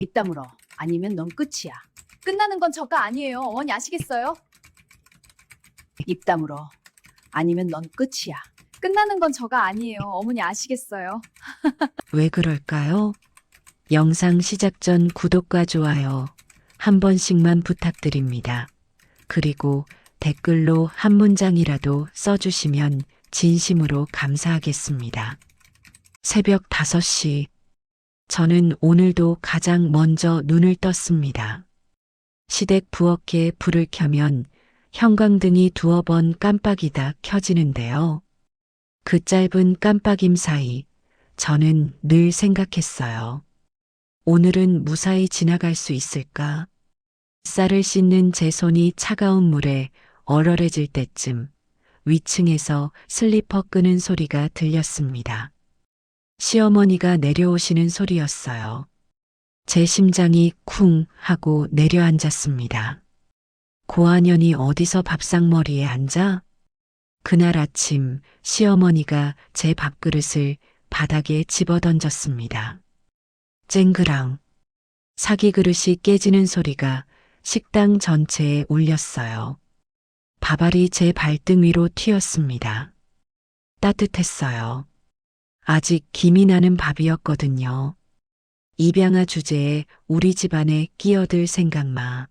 입 다물어. 아니면 넌 끝이야. 끝나는 건 저가 아니에요. 어머니 아시겠어요? 입 다물어. 아니면 넌 끝이야. 끝나는 건 저가 아니에요. 어머니 아시겠어요? 왜 그럴까요? 영상 시작 전 구독과 좋아요 한 번씩만 부탁드립니다. 그리고 댓글로 한 문장이라도 써주시면 진심으로 감사하겠습니다. 새벽 5시. 저는 오늘도 가장 먼저 눈을 떴습니다. 시댁 부엌에 불을 켜면 형광등이 두어 번 깜빡이다 켜지는데요. 그 짧은 깜빡임 사이 저는 늘 생각했어요. 오늘은 무사히 지나갈 수 있을까? 쌀을 씻는 제 손이 차가운 물에 얼얼해질 때쯤 위층에서 슬리퍼 끄는 소리가 들렸습니다. 시어머니가 내려오시는 소리였어요. 제 심장이 쿵 하고 내려앉았습니다. 고한연이 어디서 밥상머리에 앉아? 그날 아침 시어머니가 제 밥그릇을 바닥에 집어던졌습니다. 쨍그랑 사기 그릇이 깨지는 소리가 식당 전체에 울렸어요. 밥알이 제 발등 위로 튀었습니다. 따뜻했어요. 아직 김이 나는 밥이었거든요. 입양아 주제에 우리 집안에 끼어들 생각마.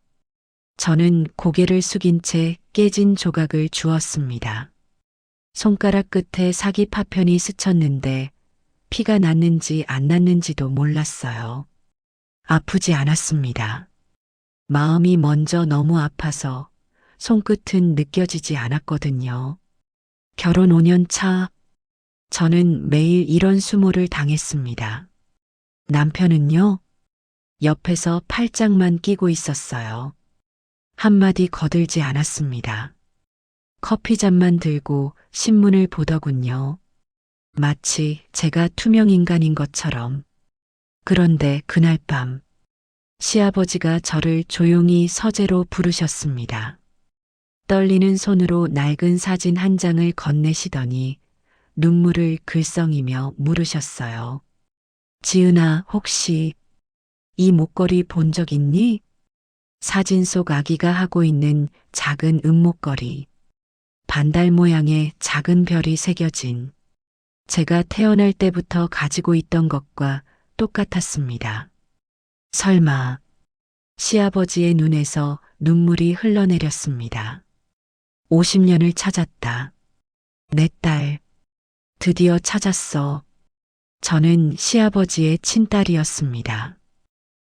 저는 고개를 숙인 채 깨진 조각을 주었습니다. 손가락 끝에 사기 파편이 스쳤는데 피가 났는지 안 났는지도 몰랐어요. 아프지 않았습니다. 마음이 먼저 너무 아파서 손끝은 느껴지지 않았거든요. 결혼 5년 차, 저는 매일 이런 수모를 당했습니다. 남편은요? 옆에서 팔짱만 끼고 있었어요. 한마디 거들지 않았습니다. 커피잔만 들고 신문을 보더군요. 마치 제가 투명인간인 것처럼. 그런데 그날 밤 시아버지가 저를 조용히 서재로 부르셨습니다. 떨리는 손으로 낡은 사진 한 장을 건네시더니 눈물을 글썽이며 물으셨어요. 지은아, 혹시 이 목걸이 본 적 있니? 사진 속 아기가 하고 있는 작은 은목걸이. 반달 모양의 작은 별이 새겨진 제가 태어날 때부터 가지고 있던 것과 똑같았습니다. 설마 시아버지의 눈에서 눈물이 흘러내렸습니다. 50년을 찾았다. 내 딸, 드디어 찾았어. 저는 시아버지의 친딸이었습니다.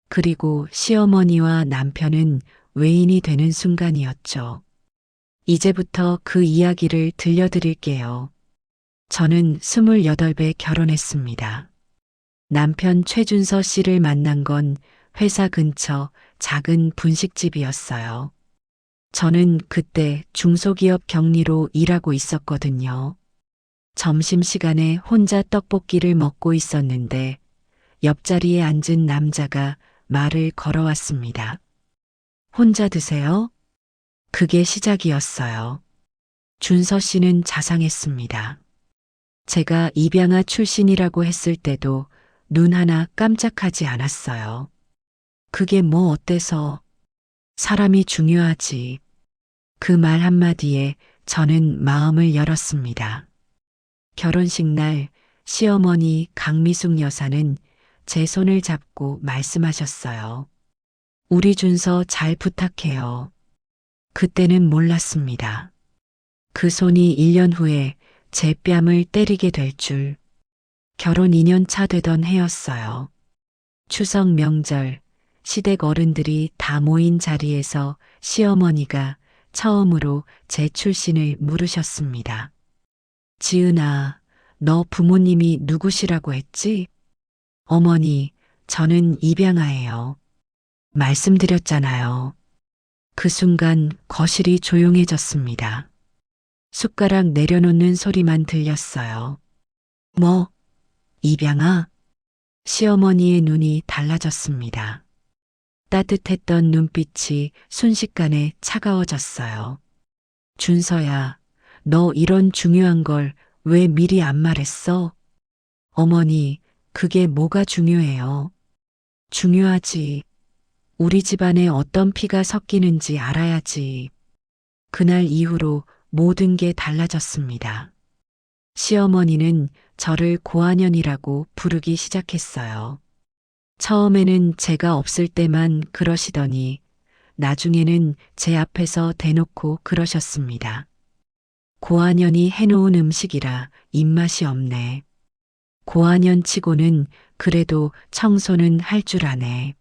그리고 시어머니와 남편은 외인이 되는 순간이었죠. 이제부터 그 이야기를 들려드릴게요. 저는 28배 결혼했습니다. 남편 최준서 씨를 만난 건 회사 근처 작은 분식집이었어요. 저는 그때 중소기업 격리로 일하고 있었거든요. 점심시간에 혼자 떡볶이를 먹고 있었는데 옆자리에 앉은 남자가 말을 걸어왔습니다. 혼자 드세요? 그게 시작이었어요. 준서 씨는 자상했습니다. 제가 입양아 출신이라고 했을 때도 눈 하나 깜짝하지 않았어요. 그게 뭐 어때서? 사람이 중요하지. 그 말 한마디에 저는 마음을 열었습니다. 결혼식 날 시어머니 강미숙 여사는 제 손을 잡고 말씀하셨어요. 우리 준서 잘 부탁해요. 그때는 몰랐습니다. 그 손이 1년 후에 제 뺨을 때리게 될 줄. 결혼 2년 차 되던 해였어요. 추석 명절, 시댁 어른들이 다 모인 자리에서 시어머니가 처음으로 제 출신을 물으셨습니다. 지은아, 너 부모님이 누구시라고 했지? 어머니, 저는 입양아예요. 말씀드렸잖아요. 그 순간 거실이 조용해졌습니다. 숟가락 내려놓는 소리만 들렸어요. 뭐, 입양아? 시어머니의 눈이 달라졌습니다. 따뜻했던 눈빛이 순식간에 차가워졌어요. 준서야, 너 이런 중요한 걸 왜 미리 안 말했어? 어머니, 그게 뭐가 중요해요? 중요하지. 우리 집안에 어떤 피가 섞이는지 알아야지. 그날 이후로 모든 게 달라졌습니다. 시어머니는 저를 고한연이라고 부르기 시작했어요. 처음에는 제가 없을 때만 그러시더니 나중에는 제 앞에서 대놓고 그러셨습니다. 고한연이 해놓은 음식이라 입맛이 없네. 고한연 치고는 그래도 청소는 할 줄 아네.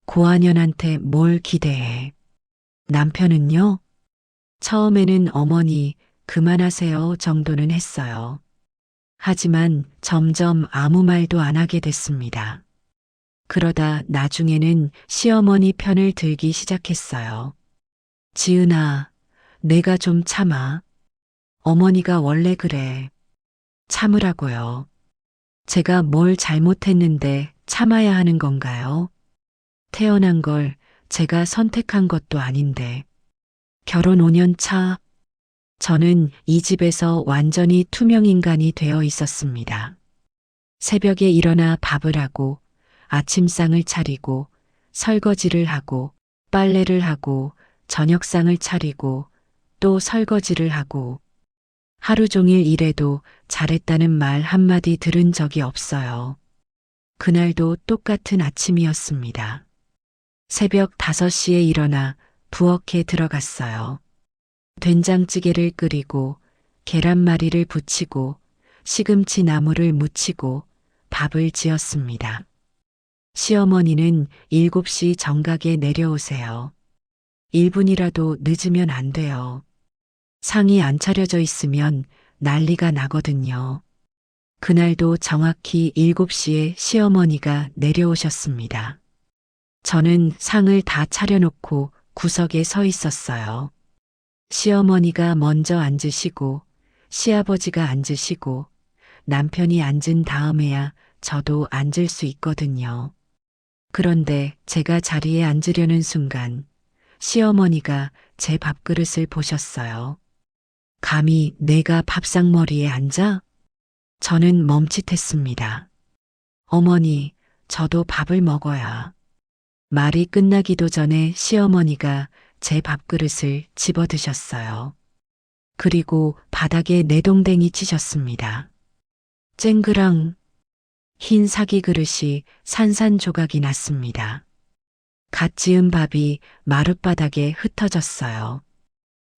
고한연한테 뭘 기대해. 남편은요? 처음에는 어머니 그만하세요 정도는 했어요. 하지만 점점 아무 말도 안 하게 됐습니다. 그러다 나중에는 시어머니 편을 들기 시작했어요. 지은아, 내가 좀 참아. 어머니가 원래 그래. 참으라고요. 제가 뭘 잘못했는데 참아야 하는 건가요? 태어난 걸 제가 선택한 것도 아닌데. 결혼 5년 차, 저는 이 집에서 완전히 투명인간이 되어 있었습니다. 새벽에 일어나 밥을 하고, 아침상을 차리고, 설거지를 하고, 빨래를 하고, 저녁상을 차리고, 또 설거지를 하고, 하루 종일 일해도 잘했다는 말 한마디 들은 적이 없어요. 그날도 똑같은 아침이었습니다. 새벽 5시에 일어나 부엌에 들어갔어요. 된장찌개를 끓이고 계란말이를 부치고 시금치 나물을 무치고 밥을 지었습니다. 시어머니는 7시 정각에 내려오세요. 1분이라도 늦으면 안 돼요. 상이 안 차려져 있으면 난리가 나거든요. 그날도 정확히 7시에 시어머니가 내려오셨습니다. 저는 상을 다 차려놓고 구석에 서 있었어요. 시어머니가 먼저 앉으시고 시아버지가 앉으시고 남편이 앉은 다음에야 저도 앉을 수 있거든요. 그런데 제가 자리에 앉으려는 순간 시어머니가 제 밥그릇을 보셨어요. 감히 내가 밥상머리에 앉아? 저는 멈칫했습니다. 어머니, 저도 밥을 먹어야. 말이 끝나기도 전에 시어머니가 제 밥그릇을 집어드셨어요. 그리고 바닥에 내동댕이 치셨습니다. 쨍그랑 흰 사기 그릇이 산산조각이 났습니다. 갓 지은 밥이 마룻바닥에 흩어졌어요.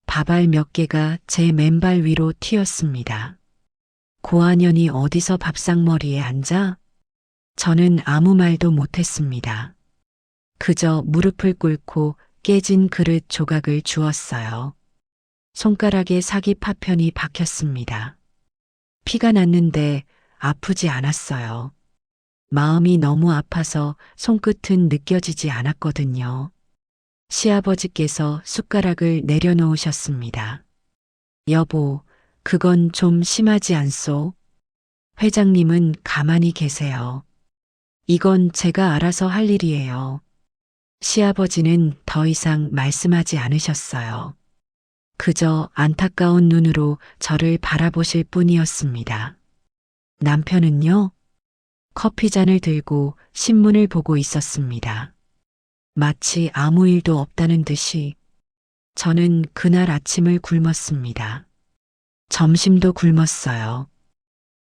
밥알 몇 개가 제 맨발 위로 튀었습니다. 고한연이 어디서 밥상머리에 앉아? 저는 아무 말도 못했습니다. 그저 무릎을 꿇고 깨진 그릇 조각을 주었어요. 손가락에 사기 파편이 박혔습니다. 피가 났는데 아프지 않았어요. 마음이 너무 아파서 손끝은 느껴지지 않았거든요. 시아버지께서 숟가락을 내려놓으셨습니다. 여보, 그건 좀 심하지 않소? 회장님은 가만히 계세요. 이건 제가 알아서 할 일이에요. 시아버지는 더 이상 말씀하지 않으셨어요. 그저 안타까운 눈으로 저를 바라보실 뿐이었습니다. 남편은요? 커피잔을 들고 신문을 보고 있었습니다. 마치 아무 일도 없다는 듯이 저는 그날 아침을 굶었습니다. 점심도 굶었어요.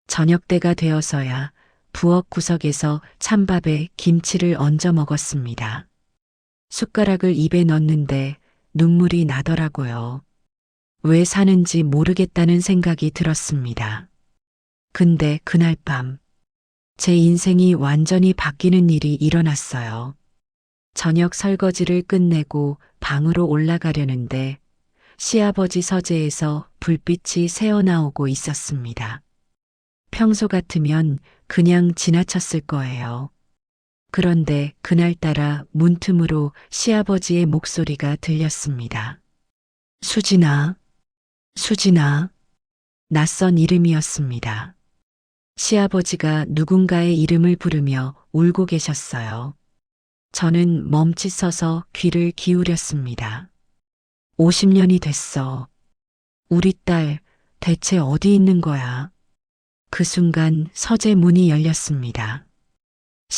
저녁 때가 되어서야 부엌 구석에서 찬밥에 김치를 얹어 먹었습니다. 숟가락을 입에 넣는데 눈물이 나더라고요. 왜 사는지 모르겠다는 생각이 들었습니다. 근데 그날 밤, 제 인생이 완전히 바뀌는 일이 일어났어요. 저녁 설거지를 끝내고 방으로 올라가려는데 시아버지 서재에서 불빛이 새어나오고 있었습니다. 평소 같으면 그냥 지나쳤을 거예요. 그런데 그날따라 문틈으로 시아버지의 목소리가 들렸습니다. 수진아, 수진아. 낯선 이름이었습니다. 시아버지가 누군가의 이름을 부르며 울고 계셨어요. 저는 멈칫 서서 귀를 기울였습니다. 50년이 됐어. 우리 딸 대체 어디 있는 거야? 그 순간 서재 문이 열렸습니다.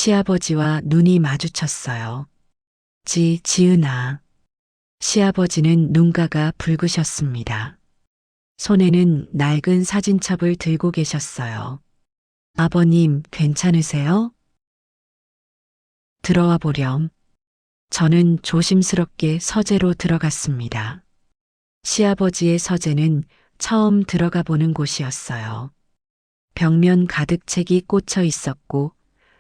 시아버지와 눈이 마주쳤어요. 지은아. 시아버지는 눈가가 붉으셨습니다. 손에는 낡은 사진첩을 들고 계셨어요. 아버님, 괜찮으세요? 들어와 보렴. 저는 조심스럽게 서재로 들어갔습니다. 시아버지의 서재는 처음 들어가 보는 곳이었어요. 벽면 가득 책이 꽂혀 있었고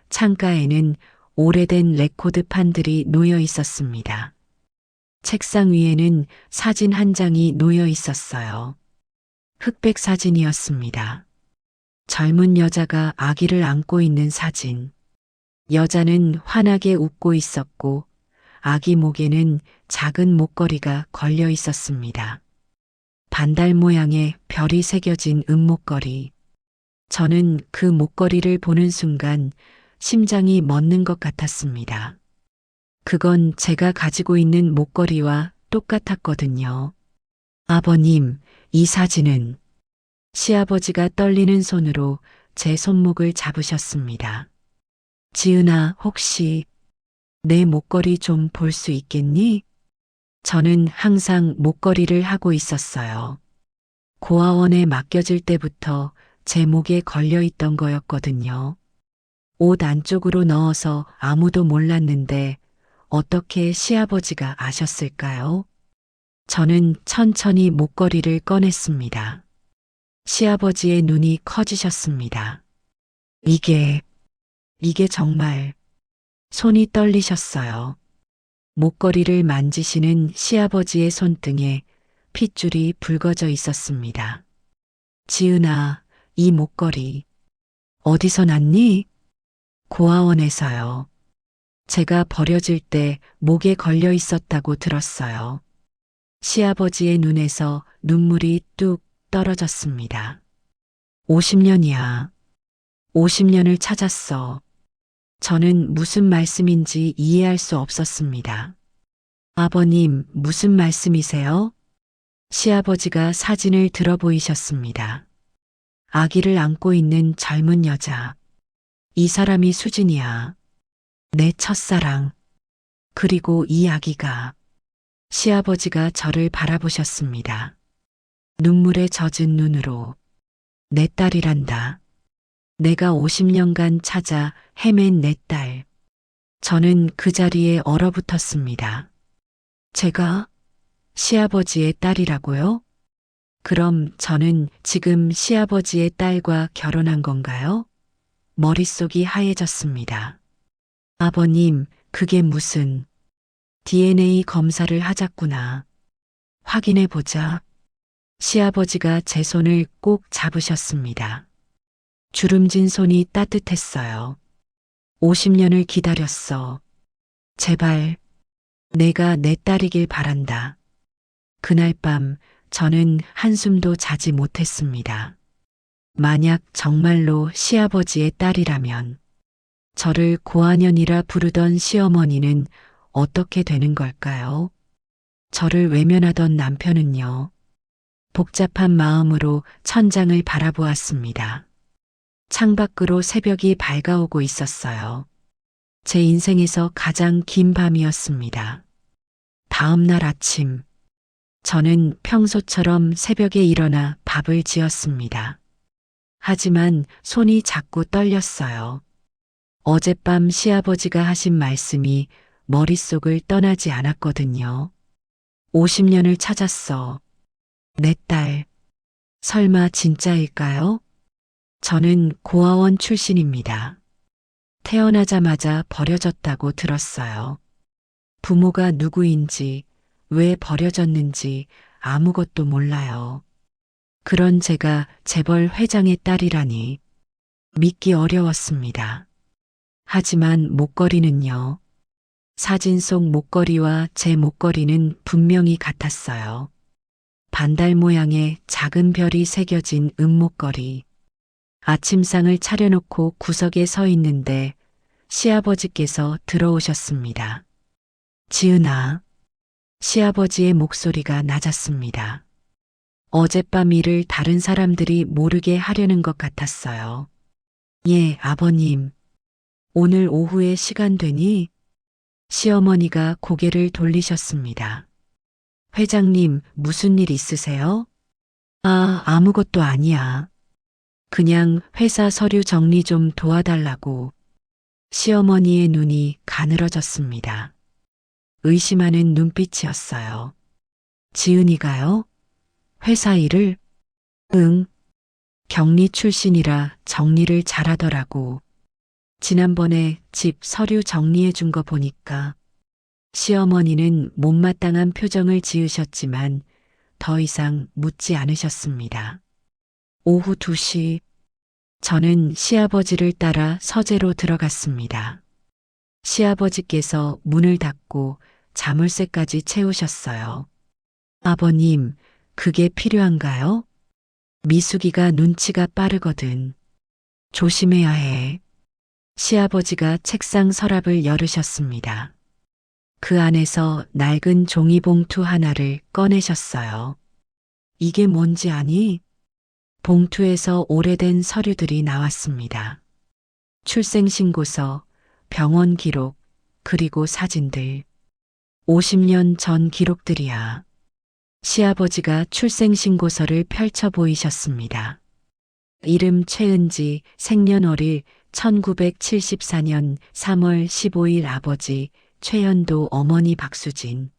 창가에는 오래된 레코드 판들이 놓여 있었습니다. 책상 위에는 사진 한 장이 놓여 있었어요. 흑백 사진이었습니다. 젊은 여자가 아기를 안고 있는 사진. 여자는 환하게 웃고 있었고 아기 목에는 작은 목걸이가 걸려 있었습니다. 반달 모양의 별이 새겨진 은목걸이. 저는 그 목걸이를 보는 순간 심장이 멎는 것 같았습니다. 그건 제가 가지고 있는 목걸이와 똑같았거든요. 아버님, 이 사진은 시아버지가 떨리는 손으로 제 손목을 잡으셨습니다. 지은아, 혹시 내 목걸이 좀 볼 수 있겠니? 저는 항상 목걸이를 하고 있었어요. 고아원에 맡겨질 때부터 제 목에 걸려 있던 거였거든요. 옷 안쪽으로 넣어서 아무도 몰랐는데 어떻게 시아버지가 아셨을까요? 저는 천천히 목걸이를 꺼냈습니다. 시아버지의 눈이 커지셨습니다. 이게 정말 손이 떨리셨어요. 목걸이를 만지시는 시아버지의 손등에 핏줄이 붉어져 있었습니다. 지은아, 이 목걸이 어디서 났니? 고아원에서요. 제가 버려질 때 목에 걸려 있었다고 들었어요. 시아버지의 눈에서 눈물이 뚝 떨어졌습니다. 50년이야. 50년을 찾았어. 저는 무슨 말씀인지 이해할 수 없었습니다. 아버님, 무슨 말씀이세요? 시아버지가 사진을 들어 보이셨습니다. 아기를 안고 있는 젊은 여자. 이 사람이 수진이야. 내 첫사랑. 그리고 이 아기가. 시아버지가 저를 바라보셨습니다. 눈물에 젖은 눈으로. 내 딸이란다. 내가 50년간 찾아 헤맨 내 딸. 저는 그 자리에 얼어붙었습니다. 제가 시아버지의 딸이라고요? 그럼 저는 지금 시아버지의 딸과 결혼한 건가요? 머릿속이 하얘졌습니다. 아버님, 그게 무슨 DNA 검사를 하자꾸나. 확인해 보자. 시아버지가 제 손을 꼭 잡으셨습니다. 주름진 손이 따뜻했어요. 50년을 기다렸어. 제발, 내가 내 딸이길 바란다. 그날 밤 저는 한숨도 자지 못했습니다. 만약 정말로 시아버지의 딸이라면 저를 고아년이라 부르던 시어머니는 어떻게 되는 걸까요? 저를 외면하던 남편은요. 복잡한 마음으로 천장을 바라보았습니다. 창밖으로 새벽이 밝아오고 있었어요. 제 인생에서 가장 긴 밤이었습니다. 다음 날 아침, 저는 평소처럼 새벽에 일어나 밥을 지었습니다. 하지만 손이 자꾸 떨렸어요. 어젯밤 시아버지가 하신 말씀이 머릿속을 떠나지 않았거든요. 50년을 찾았어. 내 딸. 설마 진짜일까요? 저는 고아원 출신입니다. 태어나자마자 버려졌다고 들었어요. 부모가 누구인지, 왜 버려졌는지 아무것도 몰라요. 그런 제가 재벌 회장의 딸이라니 믿기 어려웠습니다. 하지만 목걸이는요. 사진 속 목걸이와 제 목걸이는 분명히 같았어요. 반달 모양의 작은 별이 새겨진 은목걸이. 아침상을 차려놓고 구석에 서 있는데 시아버지께서 들어오셨습니다. 지은아. 시아버지의 목소리가 낮았습니다. 어젯밤 일을 다른 사람들이 모르게 하려는 것 같았어요. 예, 아버님. 오늘 오후에 시간 되니? 시어머니가 고개를 돌리셨습니다. 회장님, 무슨 일 있으세요? 아무것도 아니야. 그냥 회사 서류 정리 좀 도와달라고. 시어머니의 눈이 가늘어졌습니다. 의심하는 눈빛이었어요. 지은이가요? 회사 일을? 응. 경리 출신이라 정리를 잘하더라고. 지난번에 집 서류 정리해 준 거 보니까 시어머니는 못마땅한 표정을 지으셨지만 더 이상 묻지 않으셨습니다. 오후 2시, 저는 시아버지를 따라 서재로 들어갔습니다. 시아버지께서 문을 닫고 자물쇠까지 채우셨어요. 아버님, 그게 필요한가요? 미숙이가 눈치가 빠르거든. 조심해야 해. 시아버지가 책상 서랍을 열으셨습니다. 그 안에서 낡은 종이봉투 하나를 꺼내셨어요. 이게 뭔지 아니? 봉투에서 오래된 서류들이 나왔습니다. 출생신고서, 병원 기록, 그리고 사진들. 50년 전 기록들이야. 시아버지가 출생신고서를 펼쳐 보이셨습니다. 이름 최은지, 생년월일 1974년 3월 15일 아버지 최연도 어머니 박수진.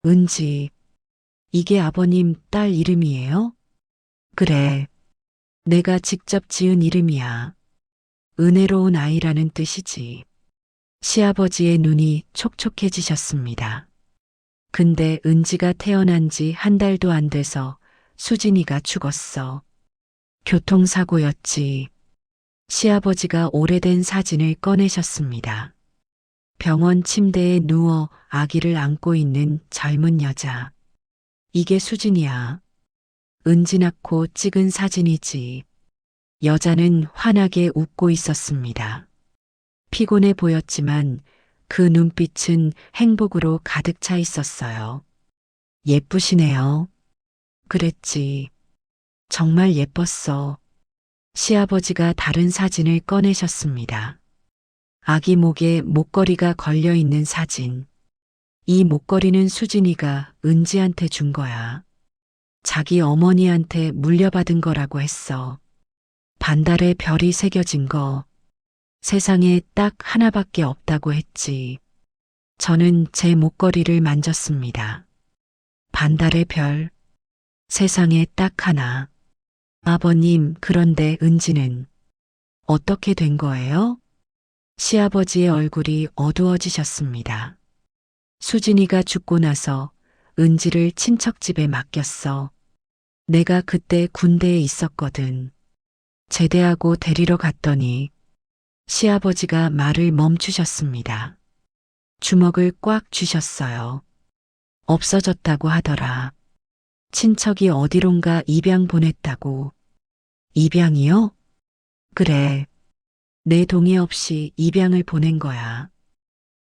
은지, 이게 아버님 딸 이름이에요? 그래. 내가 직접 지은 이름이야. 은혜로운 아이라는 뜻이지. 시아버지의 눈이 촉촉해지셨습니다. 근데 은지가 태어난 지 한 달도 안 돼서 수진이가 죽었어. 교통사고였지. 시아버지가 오래된 사진을 꺼내셨습니다. 병원 침대에 누워 아기를 안고 있는 젊은 여자. 이게 수진이야. 은지 낳고 찍은 사진이지. 여자는 환하게 웃고 있었습니다. 피곤해 보였지만 그 눈빛은 행복으로 가득 차 있었어요. 예쁘시네요. 그랬지. 정말 예뻤어. 시아버지가 다른 사진을 꺼내셨습니다. 아기 목에 목걸이가 걸려 있는 사진. 이 목걸이는 수진이가 은지한테 준 거야. 자기 어머니한테 물려받은 거라고 했어. 반달에 별이 새겨진 거. 세상에 딱 하나밖에 없다고 했지. 저는 제 목걸이를 만졌습니다. 반달의 별. 세상에 딱 하나. 아버님, 그런데 은지는 어떻게 된 거예요? 시아버지의 얼굴이 어두워지셨습니다. 수진이가 죽고 나서 은지를 친척집에 맡겼어. 내가 그때 군대에 있었거든. 제대하고 데리러 갔더니 시아버지가 말을 멈추셨습니다. 주먹을 꽉 쥐셨어요. 없어졌다고 하더라. 친척이 어디론가 입양 보냈다고. 입양이요? 그래. 내 동의 없이 입양을 보낸 거야.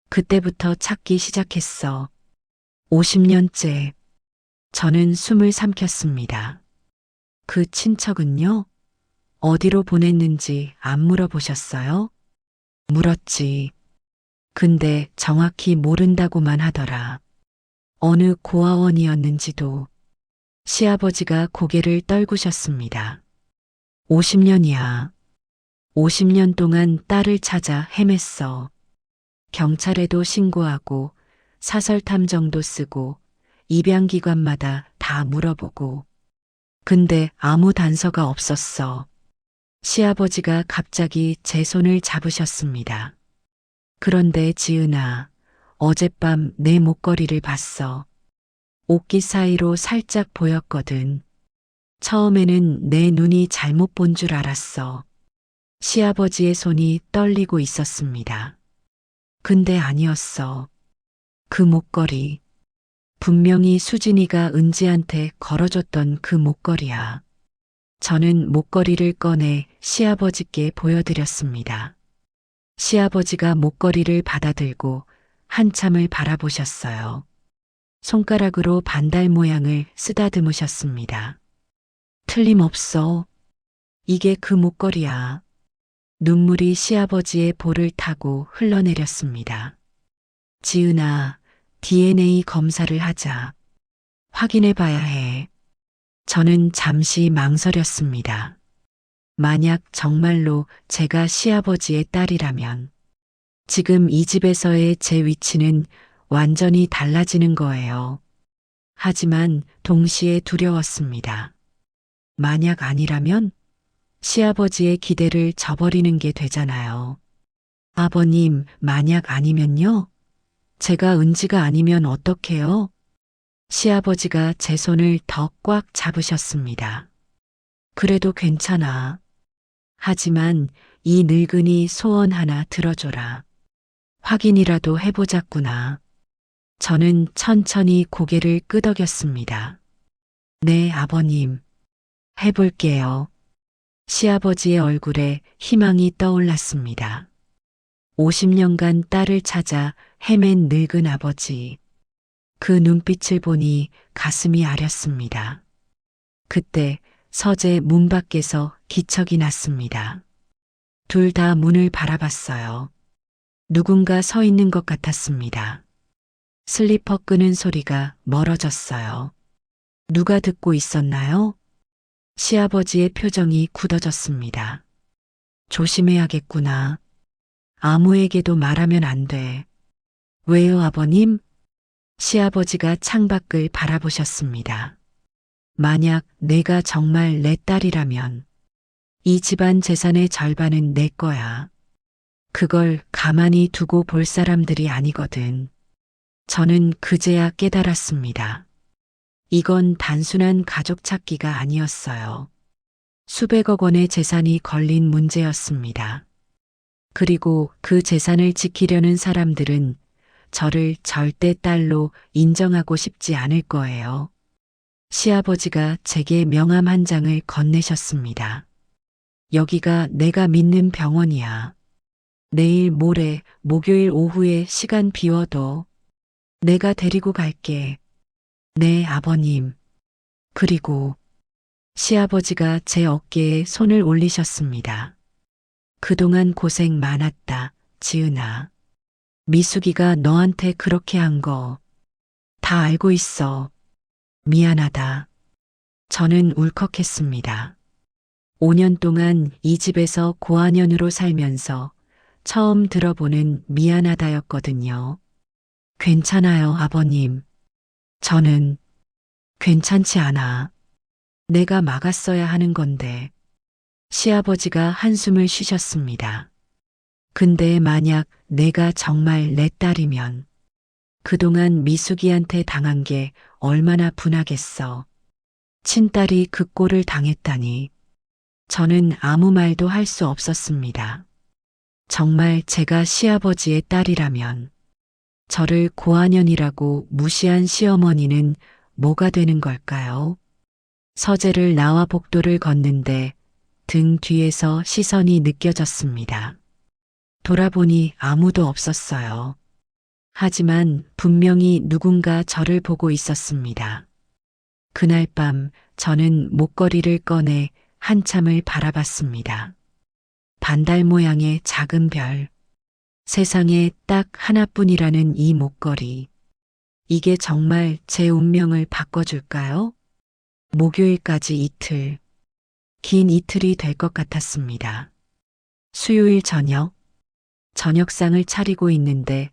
그때부터 찾기 시작했어. 50년째. 저는 숨을 삼켰습니다. 그 친척은요? 어디로 보냈는지 안 물어보셨어요? 물었지. 근데 정확히 모른다고만 하더라. 어느 고아원이었는지도. 시아버지가 고개를 떨구셨습니다. 50년이야. 50년 동안 딸을 찾아 헤맸어. 경찰에도 신고하고 사설탐정도 쓰고 입양기관마다 다 물어보고. 근데 아무 단서가 없었어. 시아버지가 갑자기 제 손을 잡으셨습니다. 그런데 지은아, 어젯밤 내 목걸이를 봤어. 옷깃 사이로 살짝 보였거든. 처음에는 내 눈이 잘못 본 줄 알았어. 시아버지의 손이 떨리고 있었습니다. 근데 아니었어. 그 목걸이. 분명히 수진이가 은지한테 걸어줬던 그 목걸이야. 저는 목걸이를 꺼내 시아버지께 보여드렸습니다. 시아버지가 목걸이를 받아들고 한참을 바라보셨어요. 손가락으로 반달 모양을 쓰다듬으셨습니다. 틀림없어. 이게 그 목걸이야. 눈물이 시아버지의 볼을 타고 흘러내렸습니다. 지은아, DNA 검사를 하자. 확인해 봐야 해. 저는 잠시 망설였습니다. 만약 정말로 제가 시아버지의 딸이라면 지금 이 집에서의 제 위치는 완전히 달라지는 거예요. 하지만 동시에 두려웠습니다. 만약 아니라면 시아버지의 기대를 저버리는 게 되잖아요. 아버님, 만약 아니면요? 제가 은지가 아니면 어떡해요? 시아버지가 제 손을 더 꽉 잡으셨습니다. 그래도 괜찮아. 하지만 이 늙은이 소원 하나 들어줘라. 확인이라도 해보자꾸나. 저는 천천히 고개를 끄덕였습니다. 네, 아버님. 해볼게요. 시아버지의 얼굴에 희망이 떠올랐습니다. 50년간 딸을 찾아 헤맨 늙은 아버지. 그 눈빛을 보니 가슴이 아렸습니다. 그때 서재 문 밖에서 기척이 났습니다. 둘 다 문을 바라봤어요. 누군가 서 있는 것 같았습니다. 슬리퍼 끄는 소리가 멀어졌어요. 누가 듣고 있었나요? 시아버지의 표정이 굳어졌습니다. 조심해야겠구나. 아무에게도 말하면 안 돼. 왜요, 아버님? 시아버지가 창밖을 바라보셨습니다. 만약 내가 정말 내 딸이라면 이 집안 재산의 절반은 내 거야. 그걸 가만히 두고 볼 사람들이 아니거든. 저는 그제야 깨달았습니다. 이건 단순한 가족 찾기가 아니었어요. 수백억 원의 재산이 걸린 문제였습니다. 그리고 그 재산을 지키려는 사람들은 저를 절대 딸로 인정하고 싶지 않을 거예요. 시아버지가 제게 명함 한 장을 건네셨습니다. 여기가 내가 믿는 병원이야. 내일 모레 목요일 오후에 시간 비워둬. 내가 데리고 갈게. 네, 아버님. 그리고 시아버지가 제 어깨에 손을 올리셨습니다. 그동안 고생 많았다, 지은아. 미숙이가 너한테 그렇게 한 거 다 알고 있어. 미안하다. 저는 울컥했습니다. 5년 동안 이 집에서 고아년으로 살면서 처음 들어보는 미안하다였거든요. 괜찮아요, 아버님. 저는 괜찮지 않아. 내가 막았어야 하는 건데. 시아버지가 한숨을 쉬셨습니다. 근데 만약 내가 정말 내 딸이면 그동안 미숙이한테 당한 게 얼마나 분하겠어. 친딸이 그 꼴을 당했다니. 저는 아무 말도 할 수 없었습니다. 정말 제가 시아버지의 딸이라면 저를 고아년이라고 무시한 시어머니는 뭐가 되는 걸까요? 서재를 나와 복도를 걷는데 등 뒤에서 시선이 느껴졌습니다. 돌아보니 아무도 없었어요. 하지만 분명히 누군가 저를 보고 있었습니다. 그날 밤 저는 목걸이를 꺼내 한참을 바라봤습니다. 반달 모양의 작은 별. 세상에 딱 하나뿐이라는 이 목걸이. 이게 정말 제 운명을 바꿔줄까요? 목요일까지 이틀. 긴 이틀이 될 것 같았습니다. 수요일 저녁상을 차리고 있는데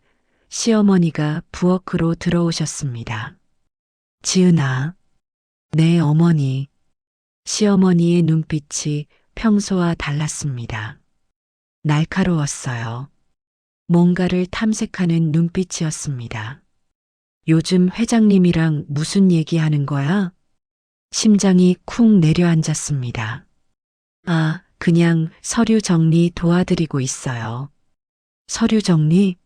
시어머니가 부엌으로 들어오셨습니다. 지은아. 네, 어머니. 시어머니의 눈빛이 평소와 달랐습니다. 날카로웠어요. 뭔가를 탐색하는 눈빛이었습니다. 요즘 회장님이랑 무슨 얘기하는 거야? 심장이 쿵 내려앉았습니다. 아, 그냥 서류 정리 도와드리고 있어요. 서류 정리?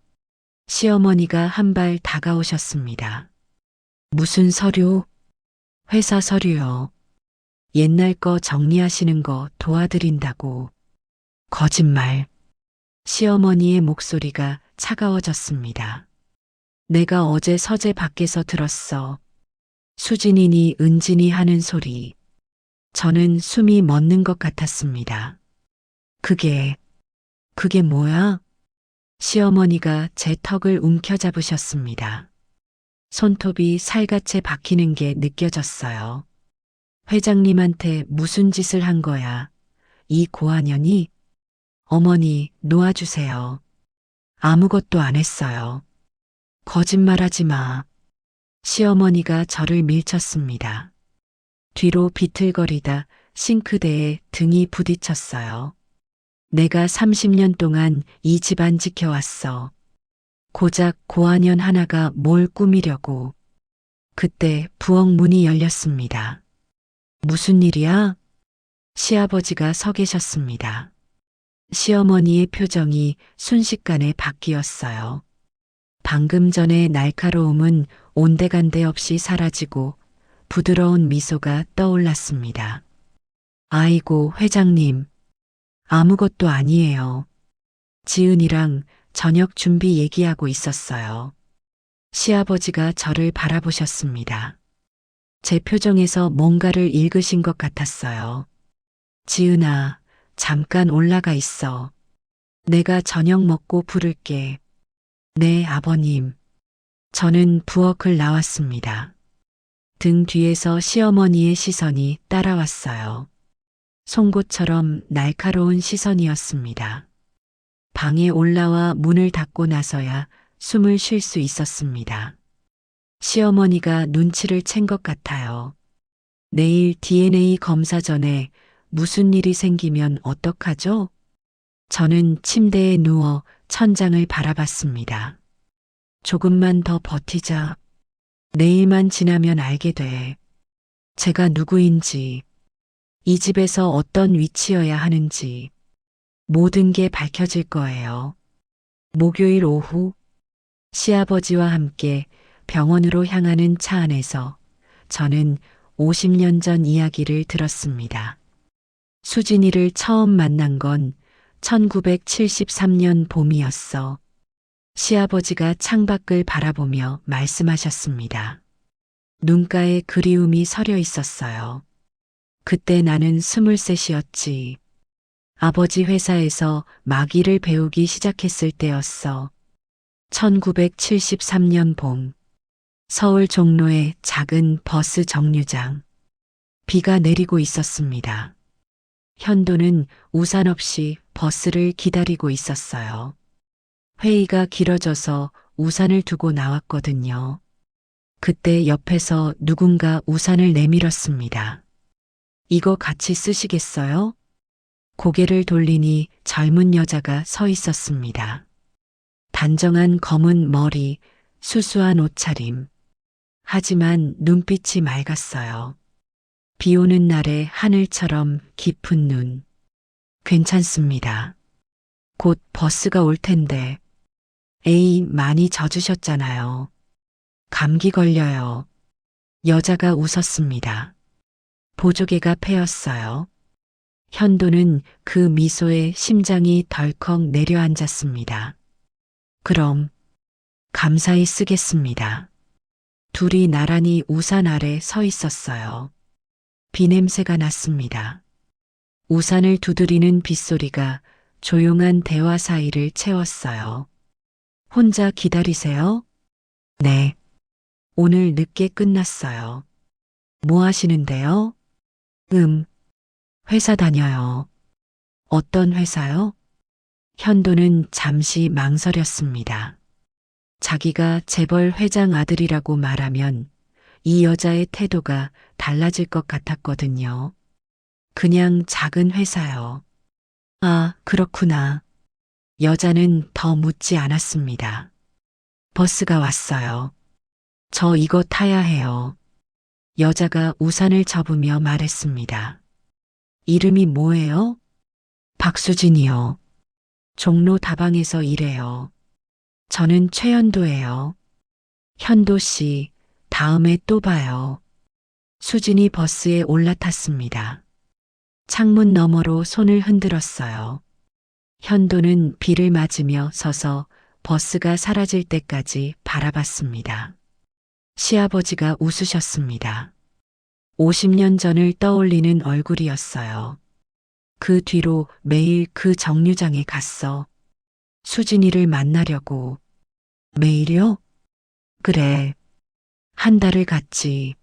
시어머니가 한 발 다가오셨습니다. 무슨 서류? 회사 서류요. 옛날 거 정리하시는 거 도와드린다고. 거짓말. 시어머니의 목소리가 차가워졌습니다. 내가 어제 서재 밖에서 들었어. 수진이니 은진이 하는 소리. 저는 숨이 멎는 것 같았습니다. 그게 그게 뭐야? 시어머니가 제 턱을 움켜잡으셨습니다. 손톱이 살갗에 박히는 게 느껴졌어요. 회장님한테 무슨 짓을 한 거야? 이 고아년이? 어머니, 놓아주세요. 아무것도 안 했어요. 거짓말하지 마. 시어머니가 저를 밀쳤습니다. 뒤로 비틀거리다 싱크대에 등이 부딪혔어요. 내가 30년 동안 이 집안 지켜왔어. 고작 고아년 하나가 뭘 꾸미려고. 그때 부엌 문이 열렸습니다. 무슨 일이야? 시아버지가 서 계셨습니다. 시어머니의 표정이 순식간에 바뀌었어요. 방금 전의 날카로움은 온데간데 없이 사라지고 부드러운 미소가 떠올랐습니다. 아이고, 회장님. 아무것도 아니에요. 지은이랑 저녁 준비 얘기하고 있었어요. 시아버지가 저를 바라보셨습니다. 제 표정에서 뭔가를 읽으신 것 같았어요. 지은아, 잠깐 올라가 있어. 내가 저녁 먹고 부를게. 네, 아버님. 저는 부엌을 나왔습니다. 등 뒤에서 시어머니의 시선이 따라왔어요. 송곳처럼 날카로운 시선이었습니다. 방에 올라와 문을 닫고 나서야 숨을 쉴 수 있었습니다. 시어머니가 눈치를 챈 것 같아요. 내일 DNA 검사 전에 무슨 일이 생기면 어떡하죠? 저는 침대에 누워 천장을 바라봤습니다. 조금만 더 버티자. 내일만 지나면 알게 돼. 제가 누구인지, 이 집에서 어떤 위치여야 하는지, 모든 게 밝혀질 거예요. 목요일 오후, 시아버지와 함께 병원으로 향하는 차 안에서 저는 50년 전 이야기를 들었습니다. 수진이를 처음 만난 건 1973년 봄이었어. 시아버지가 창밖을 바라보며 말씀하셨습니다. 눈가에 그리움이 서려 있었어요. 그때 나는 23이었지. 아버지 회사에서 마기를 배우기 시작했을 때였어. 1973년 봄. 서울 종로의 작은 버스 정류장. 비가 내리고 있었습니다. 현도는 우산 없이 버스를 기다리고 있었어요. 회의가 길어져서 우산을 두고 나왔거든요. 그때 옆에서 누군가 우산을 내밀었습니다. 이거 같이 쓰시겠어요? 고개를 돌리니 젊은 여자가 서 있었습니다. 단정한 검은 머리, 수수한 옷차림. 하지만 눈빛이 맑았어요. 비 오는 날의 하늘처럼 깊은 눈. 괜찮습니다. 곧 버스가 올 텐데. 에이, 많이 젖으셨잖아요. 감기 걸려요. 여자가 웃었습니다. 보조개가 패였어요. 현도는 그 미소에 심장이 덜컥 내려앉았습니다. 그럼 감사히 쓰겠습니다. 둘이 나란히 우산 아래 서 있었어요. 비 냄새가 났습니다. 우산을 두드리는 빗소리가 조용한 대화 사이를 채웠어요. 혼자 기다리세요? 네. 오늘 늦게 끝났어요. 뭐 하시는데요? 회사 다녀요. 어떤 회사요? 현도는 잠시 망설였습니다. 자기가 재벌 회장 아들이라고 말하면 이 여자의 태도가 달라질 것 같았거든요. 그냥 작은 회사요. 아, 그렇구나. 여자는 더 묻지 않았습니다. 버스가 왔어요. 저 이거 타야 해요. 여자가 우산을 접으며 말했습니다. 이름이 뭐예요? 박수진이요. 종로 다방에서 일해요. 저는 최현도예요. 현도 씨, 다음에 또 봐요. 수진이 버스에 올라탔습니다. 창문 너머로 손을 흔들었어요. 현도는 비를 맞으며 서서 버스가 사라질 때까지 바라봤습니다. 시아버지가 웃으셨습니다. 50년 전을 떠올리는 얼굴이었어요. 그 뒤로 매일 그 정류장에 갔어. 수진이를 만나려고. 매일요? 그래. 한 달을 갔지.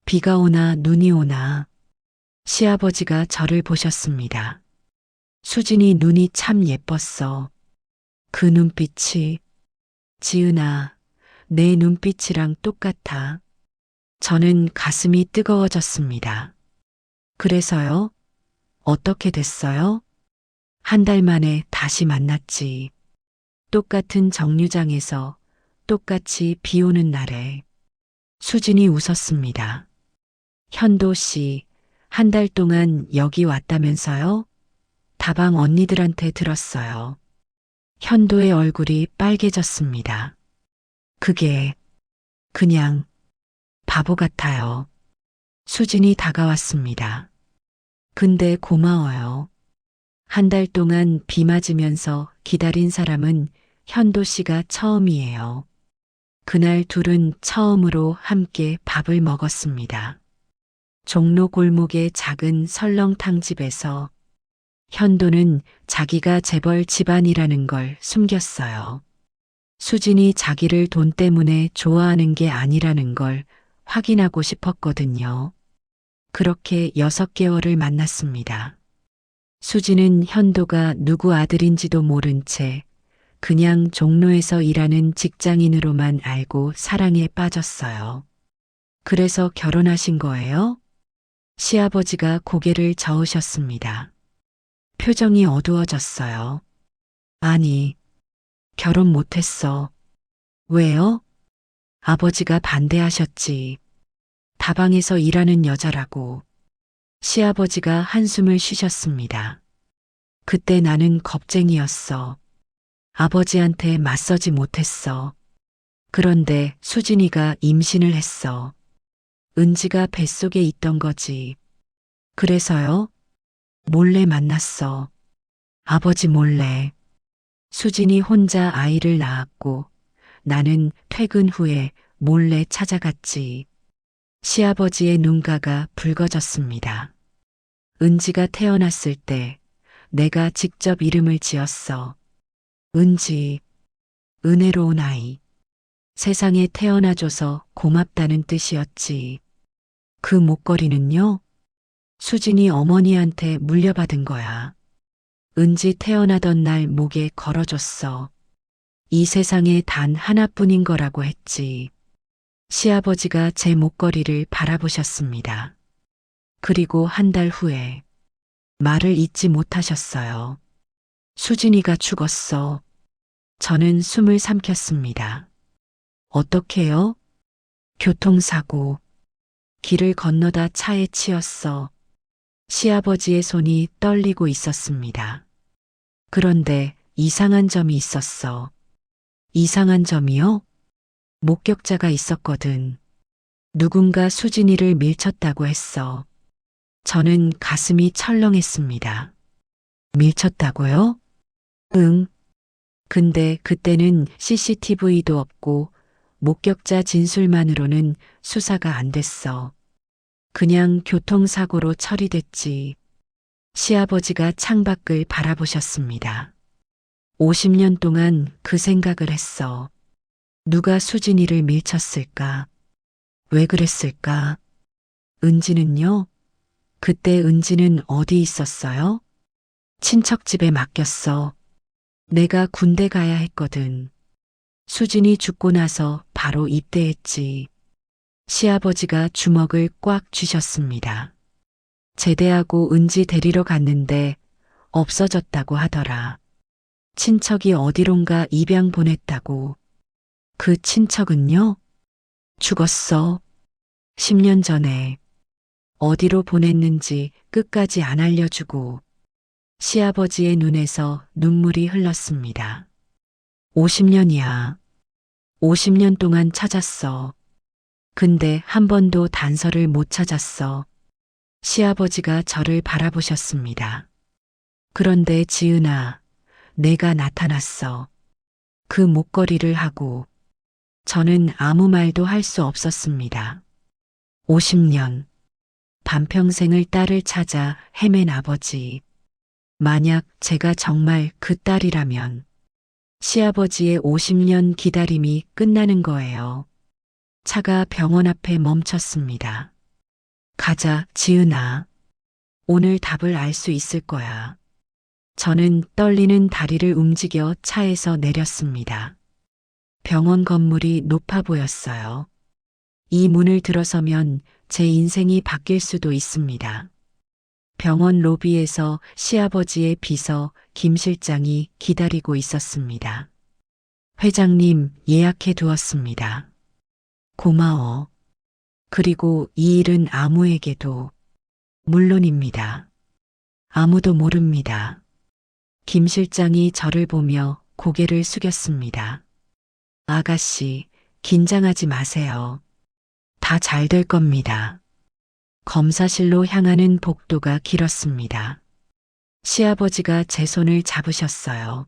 비가 오나 눈이 오나. 시아버지가 저를 보셨습니다. 수진이 눈이 참 예뻤어. 그 눈빛이, 지은아, 내 눈빛이랑 똑같아. 저는 가슴이 뜨거워졌습니다. 그래서요? 어떻게 됐어요? 한 달 만에 다시 만났지. 똑같은 정류장에서 똑같이 비 오는 날에. 수진이 웃었습니다. 현도 씨, 한 달 동안 여기 왔다면서요? 다방 언니들한테 들었어요. 현도의 얼굴이 빨개졌습니다. 그게 그냥 바보 같아요. 수진이 다가왔습니다. 근데 고마워요. 한 달 동안 비 맞으면서 기다린 사람은 현도 씨가 처음이에요. 그날 둘은 처음으로 함께 밥을 먹었습니다. 종로 골목의 작은 설렁탕집에서 현도는 자기가 재벌 집안이라는 걸 숨겼어요. 수진이 자기를 돈 때문에 좋아하는 게 아니라는 걸 확인하고 싶었거든요. 그렇게 6개월을 만났습니다. 수진은 현도가 누구 아들인지도 모른 채 그냥 종로에서 일하는 직장인으로만 알고 사랑에 빠졌어요. 그래서 결혼하신 거예요? 시아버지가 고개를 저으셨습니다. 표정이 어두워졌어요. 아니, 결혼 못했어. 왜요? 아버지가 반대하셨지. 다방에서 일하는 여자라고. 시아버지가 한숨을 쉬셨습니다. 그때 나는 겁쟁이였어. 아버지한테 맞서지 못했어. 그런데 수진이가 임신을 했어. 은지가 뱃속에 있던 거지. 그래서요? 몰래 만났어. 아버지 몰래. 수진이 혼자 아이를 낳았고 나는 퇴근 후에 몰래 찾아갔지. 시아버지의 눈가가 붉어졌습니다. 은지가 태어났을 때 내가 직접 이름을 지었어. 은지, 은혜로운 아이. 세상에 태어나줘서 고맙다는 뜻이었지. 그 목걸이는요? 수진이 어머니한테 물려받은 거야. 은지 태어나던 날 목에 걸어줬어. 이 세상에 단 하나뿐인 거라고 했지. 시아버지가 제 목걸이를 바라보셨습니다. 그리고 한 달 후에 말을 잇지 못하셨어요. 수진이가 죽었어. 저는 숨을 삼켰습니다. 어떻게요? 교통사고. 길을 건너다 차에 치였어. 시아버지의 손이 떨리고 있었습니다. 그런데 이상한 점이 있었어. 이상한 점이요? 목격자가 있었거든. 누군가 수진이를 밀쳤다고 했어. 저는 가슴이 철렁했습니다. 밀쳤다고요? 응. 근데 그때는 CCTV도 없고 목격자 진술만으로는 수사가 안 됐어. 그냥 교통사고로 처리됐지. 시아버지가 창밖을 바라보셨습니다. 50년 동안 그 생각을 했어. 누가 수진이를 밀쳤을까? 왜 그랬을까? 은지는요? 그때 은지는 어디 있었어요? 친척 집에 맡겼어. 내가 군대 가야 했거든. 수진이 죽고 나서 바로 입대했지. 시아버지가 주먹을 꽉 쥐셨습니다. 제대하고 은지 데리러 갔는데 없어졌다고 하더라. 친척이 어디론가 입양 보냈다고. 그 친척은요? 죽었어. 10년 전에. 어디로 보냈는지 끝까지 안 알려주고. 시아버지의 눈에서 눈물이 흘렀습니다. 50년이야. 50년 동안 찾았어. 근데 한 번도 단서를 못 찾았어. 시아버지가 저를 바라보셨습니다. 그런데 지은아, 내가 나타났어. 그 목걸이를 하고. 저는 아무 말도 할 수 없었습니다. 50년. 반평생을 딸을 찾아 헤맨 아버지. 만약 제가 정말 그 딸이라면 시아버지의 50년 기다림이 끝나는 거예요. 차가 병원 앞에 멈췄습니다. 가자, 지은아. 오늘 답을 알 수 있을 거야. 저는 떨리는 다리를 움직여 차에서 내렸습니다. 병원 건물이 높아 보였어요. 이 문을 들어서면 제 인생이 바뀔 수도 있습니다. 병원 로비에서 시아버지의 비서 김 실장이 기다리고 있었습니다. 회장님, 예약해 두었습니다. 고마워. 그리고 이 일은 아무에게도 물론입니다. 아무도 모릅니다. 김 실장이 저를 보며 고개를 숙였습니다. 아가씨, 긴장하지 마세요. 다 잘 될 겁니다. 검사실로 향하는 복도가 길었습니다. 시아버지가 제 손을 잡으셨어요.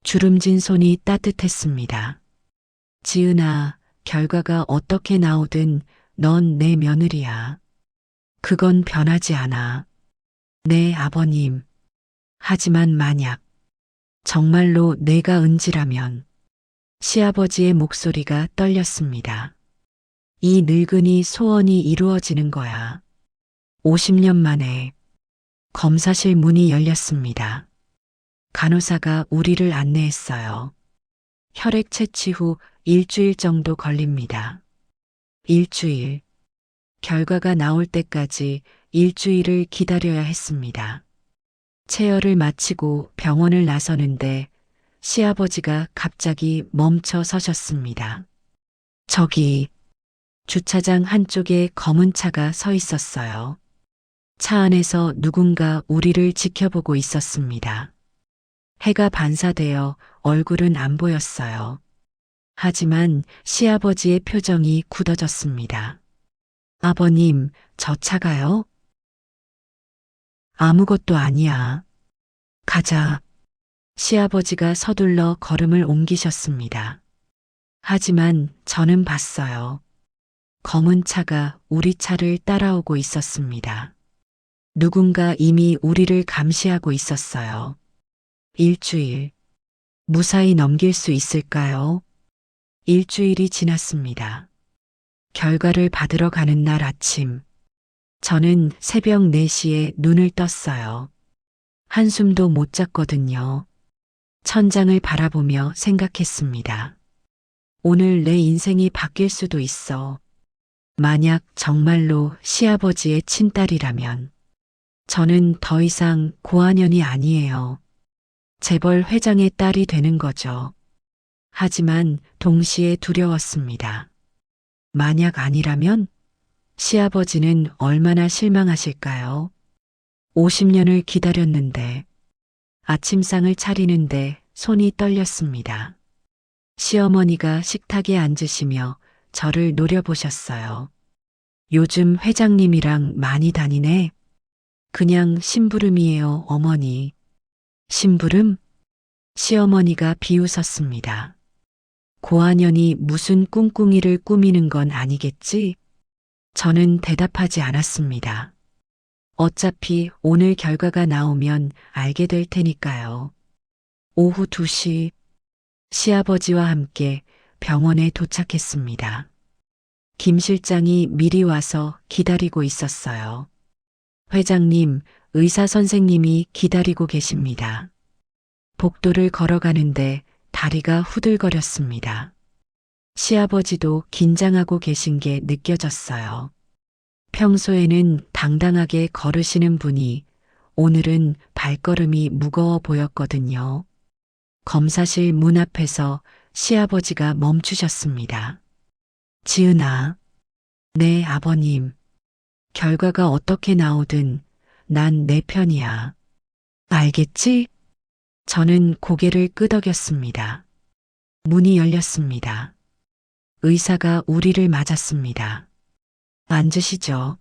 주름진 손이 따뜻했습니다. 지은아, 결과가 어떻게 나오든 넌 내 며느리야. 그건 변하지 않아. 네, 아버님. 하지만 만약 정말로 내가 은지라면 시아버지의 목소리가 떨렸습니다. 이 늙은이 소원이 이루어지는 거야. 50년 만에 검사실 문이 열렸습니다. 간호사가 우리를 안내했어요. 혈액 채취 후 일주일 정도 걸립니다. 일주일. 결과가 나올 때까지 일주일을 기다려야 했습니다. 체열을 마치고 병원을 나서는데 시아버지가 갑자기 멈춰 서셨습니다. 저기, 주차장 한쪽에 검은 차가 서 있었어요. 차 안에서 누군가 우리를 지켜보고 있었습니다. 해가 반사되어 얼굴은 안 보였어요. 하지만 시아버지의 표정이 굳어졌습니다. 아버님, 저 차가요? 아무것도 아니야. 가자. 시아버지가 서둘러 걸음을 옮기셨습니다. 하지만 저는 봤어요. 검은 차가 우리 차를 따라오고 있었습니다. 누군가 이미 우리를 감시하고 있었어요. 일주일. 무사히 넘길 수 있을까요? 일주일이 지났습니다. 결과를 받으러 가는 날 아침. 저는 새벽 4시에 눈을 떴어요. 한숨도 못 잤거든요. 천장을 바라보며 생각했습니다. 오늘 내 인생이 바뀔 수도 있어. 만약 정말로 시아버지의 친딸이라면 저는 더 이상 고아년이 아니에요. 재벌 회장의 딸이 되는 거죠. 하지만 동시에 두려웠습니다. 만약 아니라면 시아버지는 얼마나 실망하실까요? 50년을 기다렸는데 아침상을 차리는데 손이 떨렸습니다. 시어머니가 식탁에 앉으시며 저를 노려보셨어요. 요즘 회장님이랑 많이 다니네. 그냥 심부름이에요, 어머니. 심부름? 시어머니가 비웃었습니다. 고아년이 무슨 꿍꿍이를 꾸미는 건 아니겠지? 저는 대답하지 않았습니다. 어차피 오늘 결과가 나오면 알게 될 테니까요. 오후 2시 시아버지와 함께 병원에 도착했습니다. 김 실장이 미리 와서 기다리고 있었어요. 회장님, 의사 선생님이 기다리고 계십니다. 복도를 걸어가는데 다리가 후들거렸습니다. 시아버지도 긴장하고 계신 게 느껴졌어요. 평소에는 당당하게 걸으시는 분이 오늘은 발걸음이 무거워 보였거든요. 검사실 문 앞에서 시아버지가 멈추셨습니다. 지은아. 네, 아버님. 결과가 어떻게 나오든 난 내 편이야. 알겠지? 저는 고개를 끄덕였습니다. 문이 열렸습니다. 의사가 우리를 맞았습니다. 앉으시죠.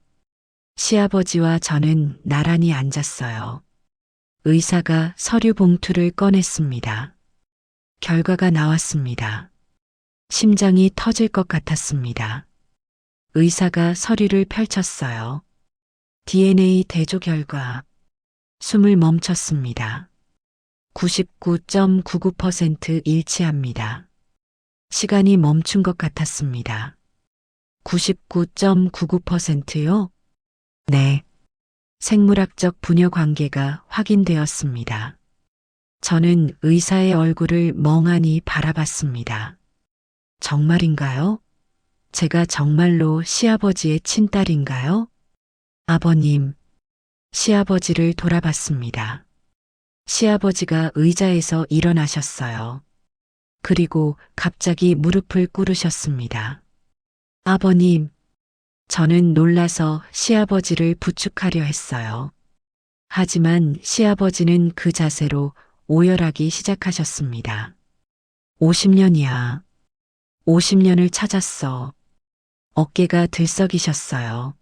시아버지와 저는 나란히 앉았어요. 의사가 서류 봉투를 꺼냈습니다. 결과가 나왔습니다. 심장이 터질 것 같았습니다. 의사가 서류를 펼쳤어요. DNA 대조 결과. 숨을 멈췄습니다. 99.99% 일치합니다. 시간이 멈춘 것 같았습니다. 99.99%요? 네. 생물학적 부녀 관계가 확인되었습니다. 저는 의사의 얼굴을 멍하니 바라봤습니다. 정말인가요? 제가 정말로 시아버지의 친딸인가요? 아버님, 시아버지를 돌아봤습니다. 시아버지가 의자에서 일어나셨어요. 그리고 갑자기 무릎을 꿇으셨습니다. 아버님, 저는 놀라서 시아버지를 부축하려 했어요. 하지만 시아버지는 그 자세로 오열하기 시작하셨습니다. 50년이야. 50년을 찾았어. 어깨가 들썩이셨어요.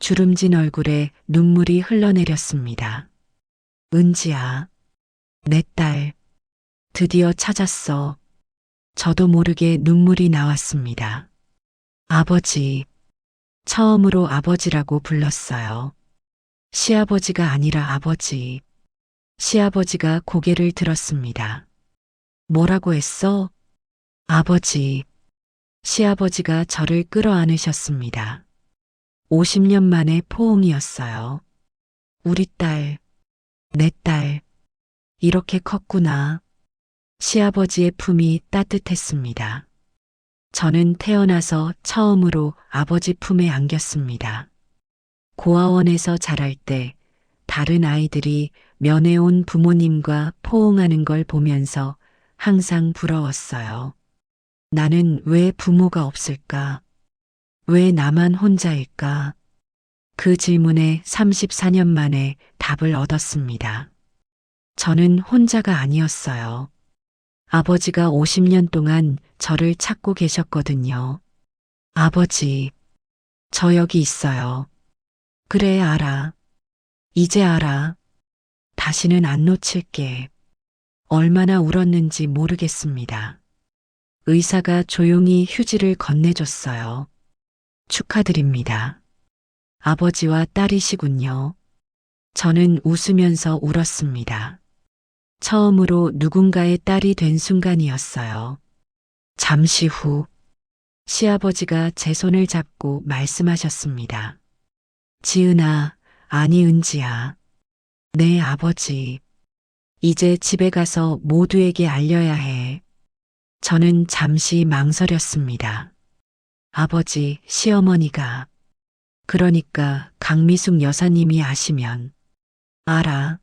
주름진 얼굴에 눈물이 흘러내렸습니다. 은지야, 내 딸, 드디어 찾았어. 저도 모르게 눈물이 나왔습니다. 아버지, 처음으로 아버지라고 불렀어요. 시아버지가 아니라 아버지. 시아버지가 고개를 들었습니다. 뭐라고 했어? 아버지. 시아버지가 저를 끌어안으셨습니다. 50년 만의 포옹이었어요. 우리 딸, 내 딸, 이렇게 컸구나. 시아버지의 품이 따뜻했습니다. 저는 태어나서 처음으로 아버지 품에 안겼습니다. 고아원에서 자랄 때 다른 아이들이 면회온 부모님과 포옹하는 걸 보면서 항상 부러웠어요. 나는 왜 부모가 없을까? 왜 나만 혼자일까? 그 질문에 34년 만에 답을 얻었습니다. 저는 혼자가 아니었어요. 아버지가 50년 동안 저를 찾고 계셨거든요. 아버지, 저 여기 있어요. 그래, 알아. 이제 알아. 다시는 안 놓칠게. 얼마나 울었는지 모르겠습니다. 의사가 조용히 휴지를 건네줬어요. 축하드립니다. 아버지와 딸이시군요. 저는 웃으면서 울었습니다. 처음으로 누군가의 딸이 된 순간이었어요. 잠시 후 시아버지가 제 손을 잡고 말씀하셨습니다. 지은아, 아니 은지야. 내 아버지. 이제 집에 가서 모두에게 알려야 해. 저는 잠시 망설였습니다. 아버지, 시어머니가. 그러니까 강미숙 여사님이 아시면. 알아.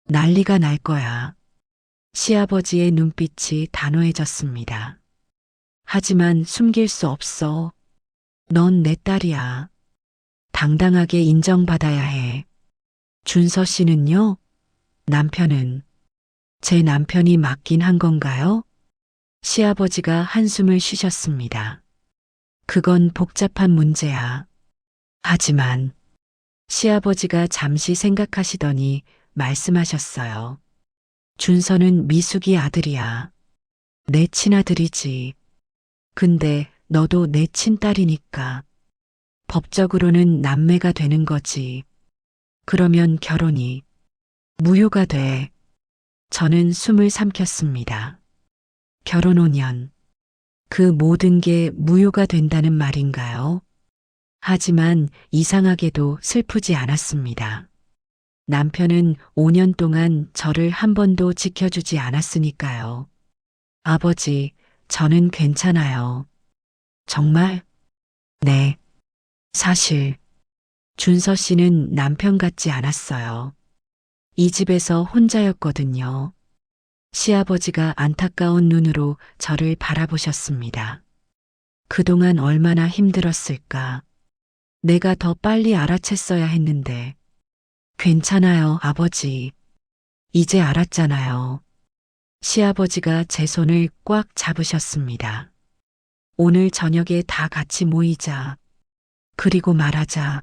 난리가 날 거야. 시아버지의 눈빛이 단호해졌습니다. 하지만 숨길 수 없어. 넌 내 딸이야. 당당하게 인정받아야 해. 준서 씨는요? 남편은? 제 남편이 맞긴 한 건가요? 시아버지가 한숨을 쉬셨습니다. 그건 복잡한 문제야. 하지만 시아버지가 잠시 생각하시더니 말씀하셨어요. 준서는 미숙이 아들이야. 내 친아들이지. 근데 너도 내 친딸이니까. 법적으로는 남매가 되는 거지. 그러면 결혼이 무효가 돼. 저는 숨을 삼켰습니다. 결혼 5년. 그 모든 게 무효가 된다는 말인가요? 하지만 이상하게도 슬프지 않았습니다. 남편은 5년 동안 저를 한 번도 지켜주지 않았으니까요. 아버지, 저는 괜찮아요. 정말? 네. 사실 준서 씨는 남편 같지 않았어요. 이 집에서 혼자였거든요. 시아버지가 안타까운 눈으로 저를 바라보셨습니다. 그동안 얼마나 힘들었을까. 내가 더 빨리 알아챘어야 했는데. 괜찮아요, 아버지. 이제 알았잖아요. 시아버지가 제 손을 꽉 잡으셨습니다. 오늘 저녁에 다 같이 모이자. 그리고 말하자.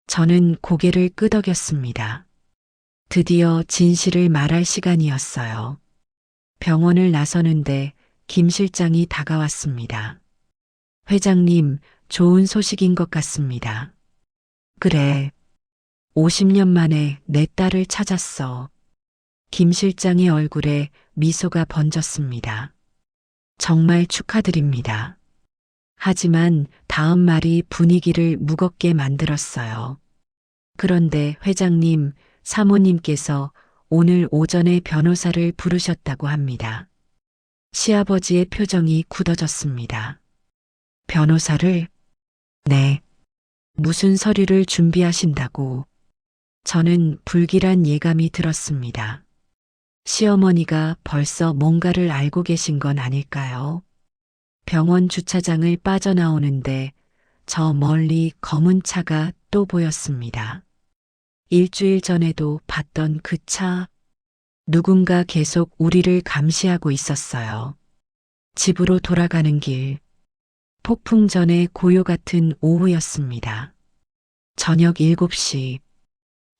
저는 고개를 끄덕였습니다. 드디어 진실을 말할 시간이었어요. 병원을 나서는데 김 실장이 다가왔습니다. 회장님, 좋은 소식인 것 같습니다. 그래. 50년 만에 내 딸을 찾았어. 김 실장의 얼굴에 미소가 번졌습니다. 정말 축하드립니다. 하지만 다음 말이 분위기를 무겁게 만들었어요. 그런데 회장님, 사모님께서 오늘 오전에 변호사를 부르셨다고 합니다. 시아버지의 표정이 굳어졌습니다. 변호사를? 네. 무슨 서류를 준비하신다고? 저는 불길한 예감이 들었습니다. 시어머니가 벌써 뭔가를 알고 계신 건 아닐까요? 병원 주차장을 빠져나오는데 저 멀리 검은 차가 또 보였습니다. 일주일 전에도 봤던 그 차. 누군가 계속 우리를 감시하고 있었어요. 집으로 돌아가는 길. 폭풍 전의 고요 같은 오후였습니다. 저녁 7시.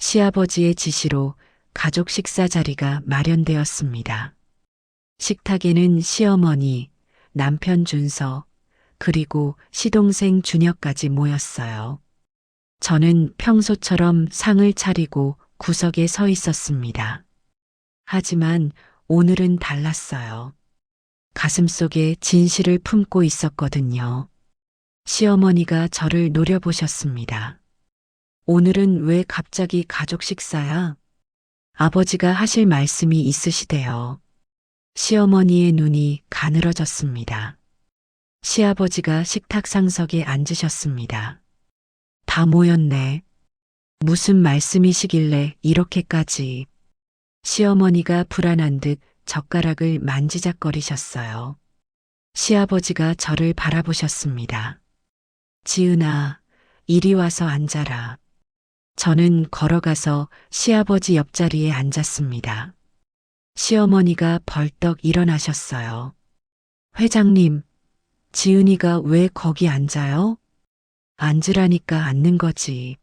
시아버지의 지시로 가족 식사 자리가 마련되었습니다. 식탁에는 시어머니, 남편 준서, 그리고 시동생 준혁까지 모였어요. 저는 평소처럼 상을 차리고 구석에 서 있었습니다. 하지만 오늘은 달랐어요. 가슴속에 진실을 품고 있었거든요. 시어머니가 저를 노려보셨습니다. 오늘은 왜 갑자기 가족 식사야? 아버지가 하실 말씀이 있으시대요. 시어머니의 눈이 가늘어졌습니다. 시아버지가 식탁 상석에 앉으셨습니다. 다 모였네. 무슨 말씀이시길래 이렇게까지. 시어머니가 불안한 듯 젓가락을 만지작거리셨어요. 시아버지가 저를 바라보셨습니다. 지은아, 이리 와서 앉아라. 저는 걸어가서 시아버지 옆자리에 앉았습니다. 시어머니가 벌떡 일어나셨어요. 회장님, 지은이가 왜 거기 앉아요? 앉으라니까 앉는 거지.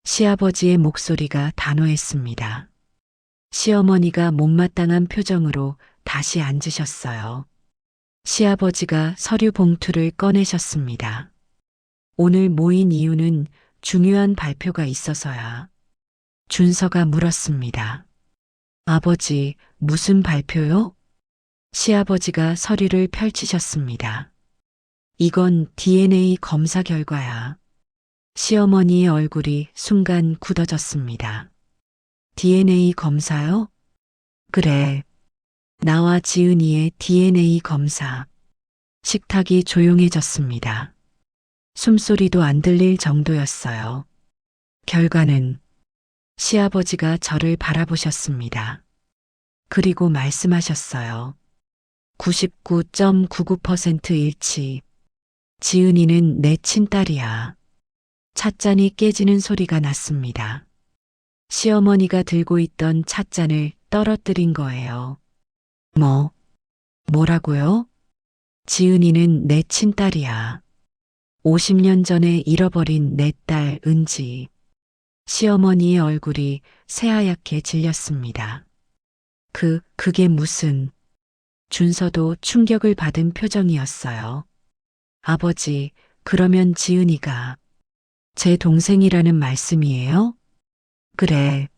시아버지의 목소리가 단호했습니다. 시어머니가 못마땅한 표정으로 다시 앉으셨어요. 시아버지가 서류 봉투를 꺼내셨습니다. 오늘 모인 이유는 중요한 발표가 있어서야. 준서가 물었습니다. 아버지, 무슨 발표요? 시아버지가 서류를 펼치셨습니다. 이건 DNA 검사 결과야. 시어머니의 얼굴이 순간 굳어졌습니다. DNA 검사요? 그래. 나와 지은이의 DNA 검사. 식탁이 조용해졌습니다. 숨소리도 안 들릴 정도였어요. 결과는 시아버지가 저를 바라보셨습니다. 그리고 말씀하셨어요. 99.99% 일치. 지은이는 내 친딸이야. 찻잔이 깨지는 소리가 났습니다. 시어머니가 들고 있던 찻잔을 떨어뜨린 거예요. 뭐라고요? 지은이는 내 친딸이야. 50년 전에 잃어버린 내 딸 은지. 시어머니의 얼굴이 새하얗게 질렸습니다. 그게 무슨... 준서도 충격을 받은 표정이었어요. 아버지, 그러면 지은이가 제 동생이라는 말씀이에요? 그래.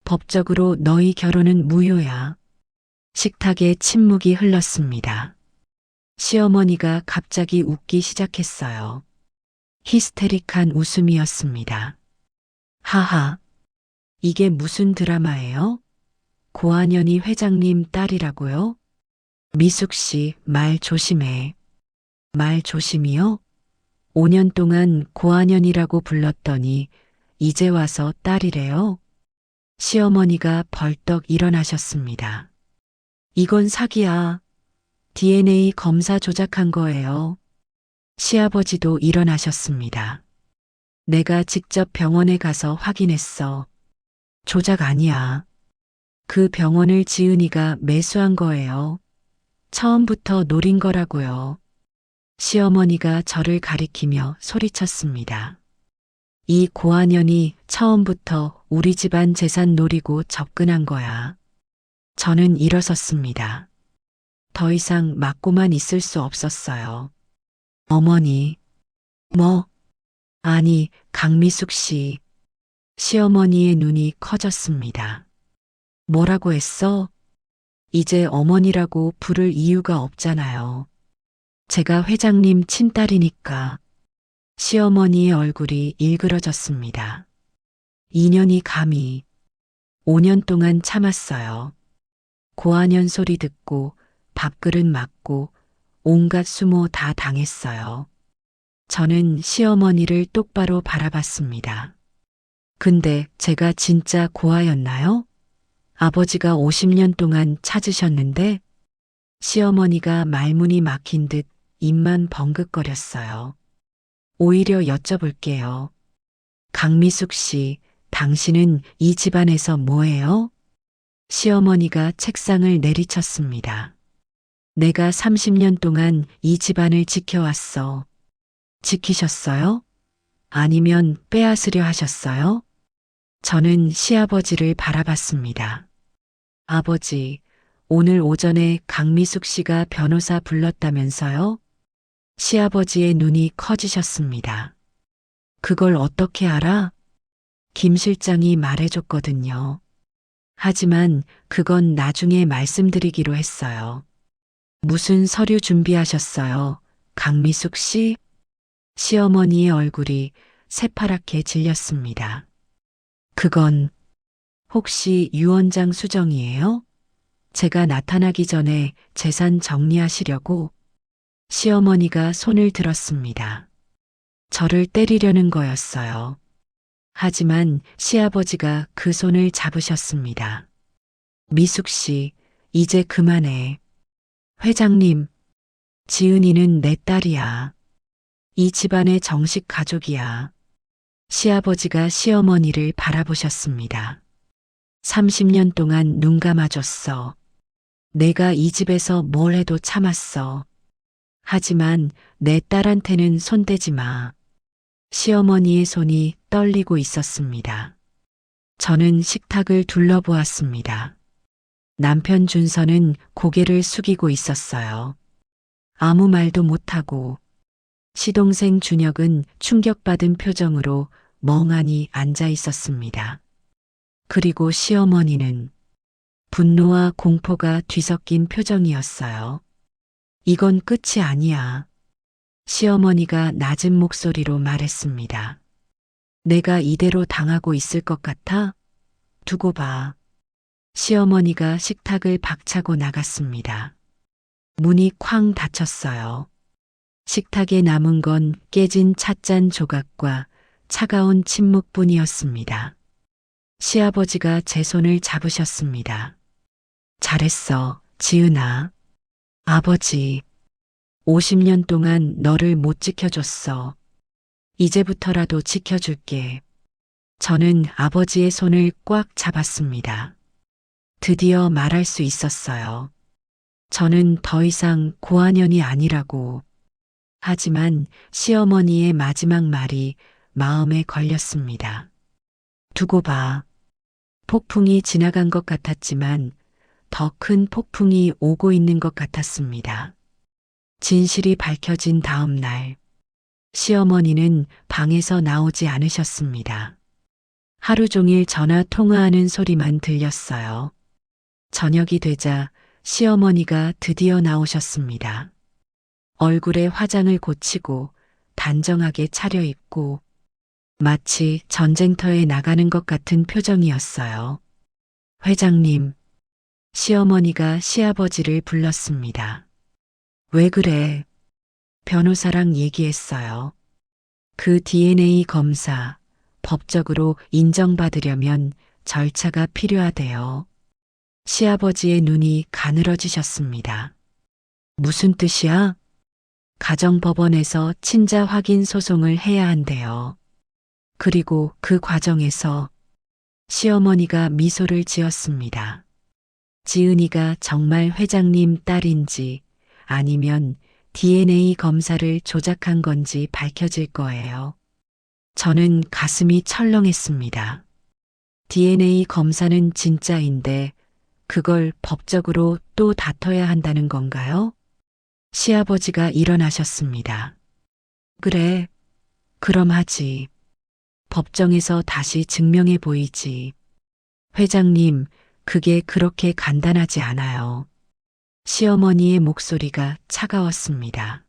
법적으로 너희 결혼은 무효야. 식탁에 침묵이 흘렀습니다. 시어머니가 갑자기 웃기 시작했어요. 히스테릭한 웃음이었습니다. 하하. 이게 무슨 드라마예요? 고한연이 회장님 딸이라고요? 미숙 씨, 말 조심해. 말 조심이요? 5년 동안 고한연이라고 불렀더니 이제 와서 딸이래요? 시어머니가 벌떡 일어나셨습니다. 이건 사기야. DNA 검사 조작한 거예요. 시아버지도 일어나셨습니다. 내가 직접 병원에 가서 확인했어. 조작 아니야. 그 병원을 지은이가 매수한 거예요. 처음부터 노린 거라고요. 시어머니가 저를 가리키며 소리쳤습니다. 이 고한연이 처음부터 우리 집안 재산 노리고 접근한 거야. 저는 일어섰습니다. 더 이상 막고만 있을 수 없었어요. 어머니. 아니, 강미숙 씨. 시어머니의 눈이 커졌습니다. 뭐라고 했어? 이제 어머니라고 부를 이유가 없잖아요. 제가 회장님 친딸이니까. 시어머니의 얼굴이 일그러졌습니다. 2년이 감히 5년 동안 참았어요. 고한연 소리 듣고 밥그릇 맞고 온갖 수모 다 당했어요. 저는 시어머니를 똑바로 바라봤습니다. 근데 제가 진짜 고아였나요? 아버지가 50년 동안 찾으셨는데 시어머니가 말문이 막힌 듯 입만 벙긋거렸어요. 오히려 여쭤볼게요. 강미숙 씨, 당신은 이 집안에서 뭐해요? 시어머니가 책상을 내리쳤습니다. 내가 30년 동안 이 집안을 지켜왔어. 지키셨어요? 아니면 빼앗으려 하셨어요? 저는 시아버지를 바라봤습니다. 아버지, 오늘 오전에 강미숙 씨가 변호사 불렀다면서요? 시아버지의 눈이 커지셨습니다. 그걸 어떻게 알아? 김 실장이 말해줬거든요. 하지만 그건 나중에 말씀드리기로 했어요. 무슨 서류 준비하셨어요? 강미숙 씨? 시어머니의 얼굴이 새파랗게 질렸습니다. 그건 혹시 유언장 수정이에요? 제가 나타나기 전에 재산 정리하시려고 시어머니가 손을 들었습니다. 저를 때리려는 거였어요. 하지만 시아버지가 그 손을 잡으셨습니다. 미숙 씨, 이제 그만해. 회장님, 지은이는 내 딸이야. 이 집안의 정식 가족이야. 시아버지가 시어머니를 바라보셨습니다. 30년 동안 눈 감아줬어. 내가 이 집에서 뭘 해도 참았어. 하지만 내 딸한테는 손대지 마. 시어머니의 손이 떨리고 있었습니다. 저는 식탁을 둘러보았습니다. 남편 준서는 고개를 숙이고 있었어요. 아무 말도 못하고 시동생 준혁은 충격받은 표정으로 멍하니 앉아 있었습니다. 그리고 시어머니는 분노와 공포가 뒤섞인 표정이었어요. 이건 끝이 아니야. 시어머니가 낮은 목소리로 말했습니다. 내가 이대로 당하고 있을 것 같아? 두고 봐. 시어머니가 식탁을 박차고 나갔습니다. 문이 쾅 닫혔어요. 식탁에 남은 건 깨진 찻잔 조각과 차가운 침묵뿐이었습니다. 시아버지가 제 손을 잡으셨습니다. 잘했어, 지은아. 아버지, 50년 동안 너를 못 지켜줬어. 이제부터라도 지켜줄게. 저는 아버지의 손을 꽉 잡았습니다. 드디어 말할 수 있었어요. 저는 더 이상 고한연이 아니라고. 하지만 시어머니의 마지막 말이 마음에 걸렸습니다. 두고 봐. 폭풍이 지나간 것 같았지만 더 큰 폭풍이 오고 있는 것 같았습니다. 진실이 밝혀진 다음 날, 시어머니는 방에서 나오지 않으셨습니다. 하루 종일 전화 통화하는 소리만 들렸어요. 저녁이 되자 시어머니가 드디어 나오셨습니다. 얼굴에 화장을 고치고 단정하게 차려입고 마치 전쟁터에 나가는 것 같은 표정이었어요. 회장님, 시어머니가 시아버지를 불렀습니다. 왜 그래? 변호사랑 얘기했어요. 그 DNA 검사, 법적으로 인정받으려면 절차가 필요하대요. 시아버지의 눈이 가늘어지셨습니다. 무슨 뜻이야? 가정법원에서 친자 확인 소송을 해야 한대요. 그리고 그 과정에서 시어머니가 미소를 지었습니다. 지은이가 정말 회장님 딸인지 아니면 DNA 검사를 조작한 건지 밝혀질 거예요. 저는 가슴이 철렁했습니다. DNA 검사는 진짜인데 그걸 법적으로 또 다퉈야 한다는 건가요? 시아버지가 일어나셨습니다. 그래, 그럼 하지. 법정에서 다시 증명해 보이지. 회장님, 그게 그렇게 간단하지 않아요. 시어머니의 목소리가 차가웠습니다.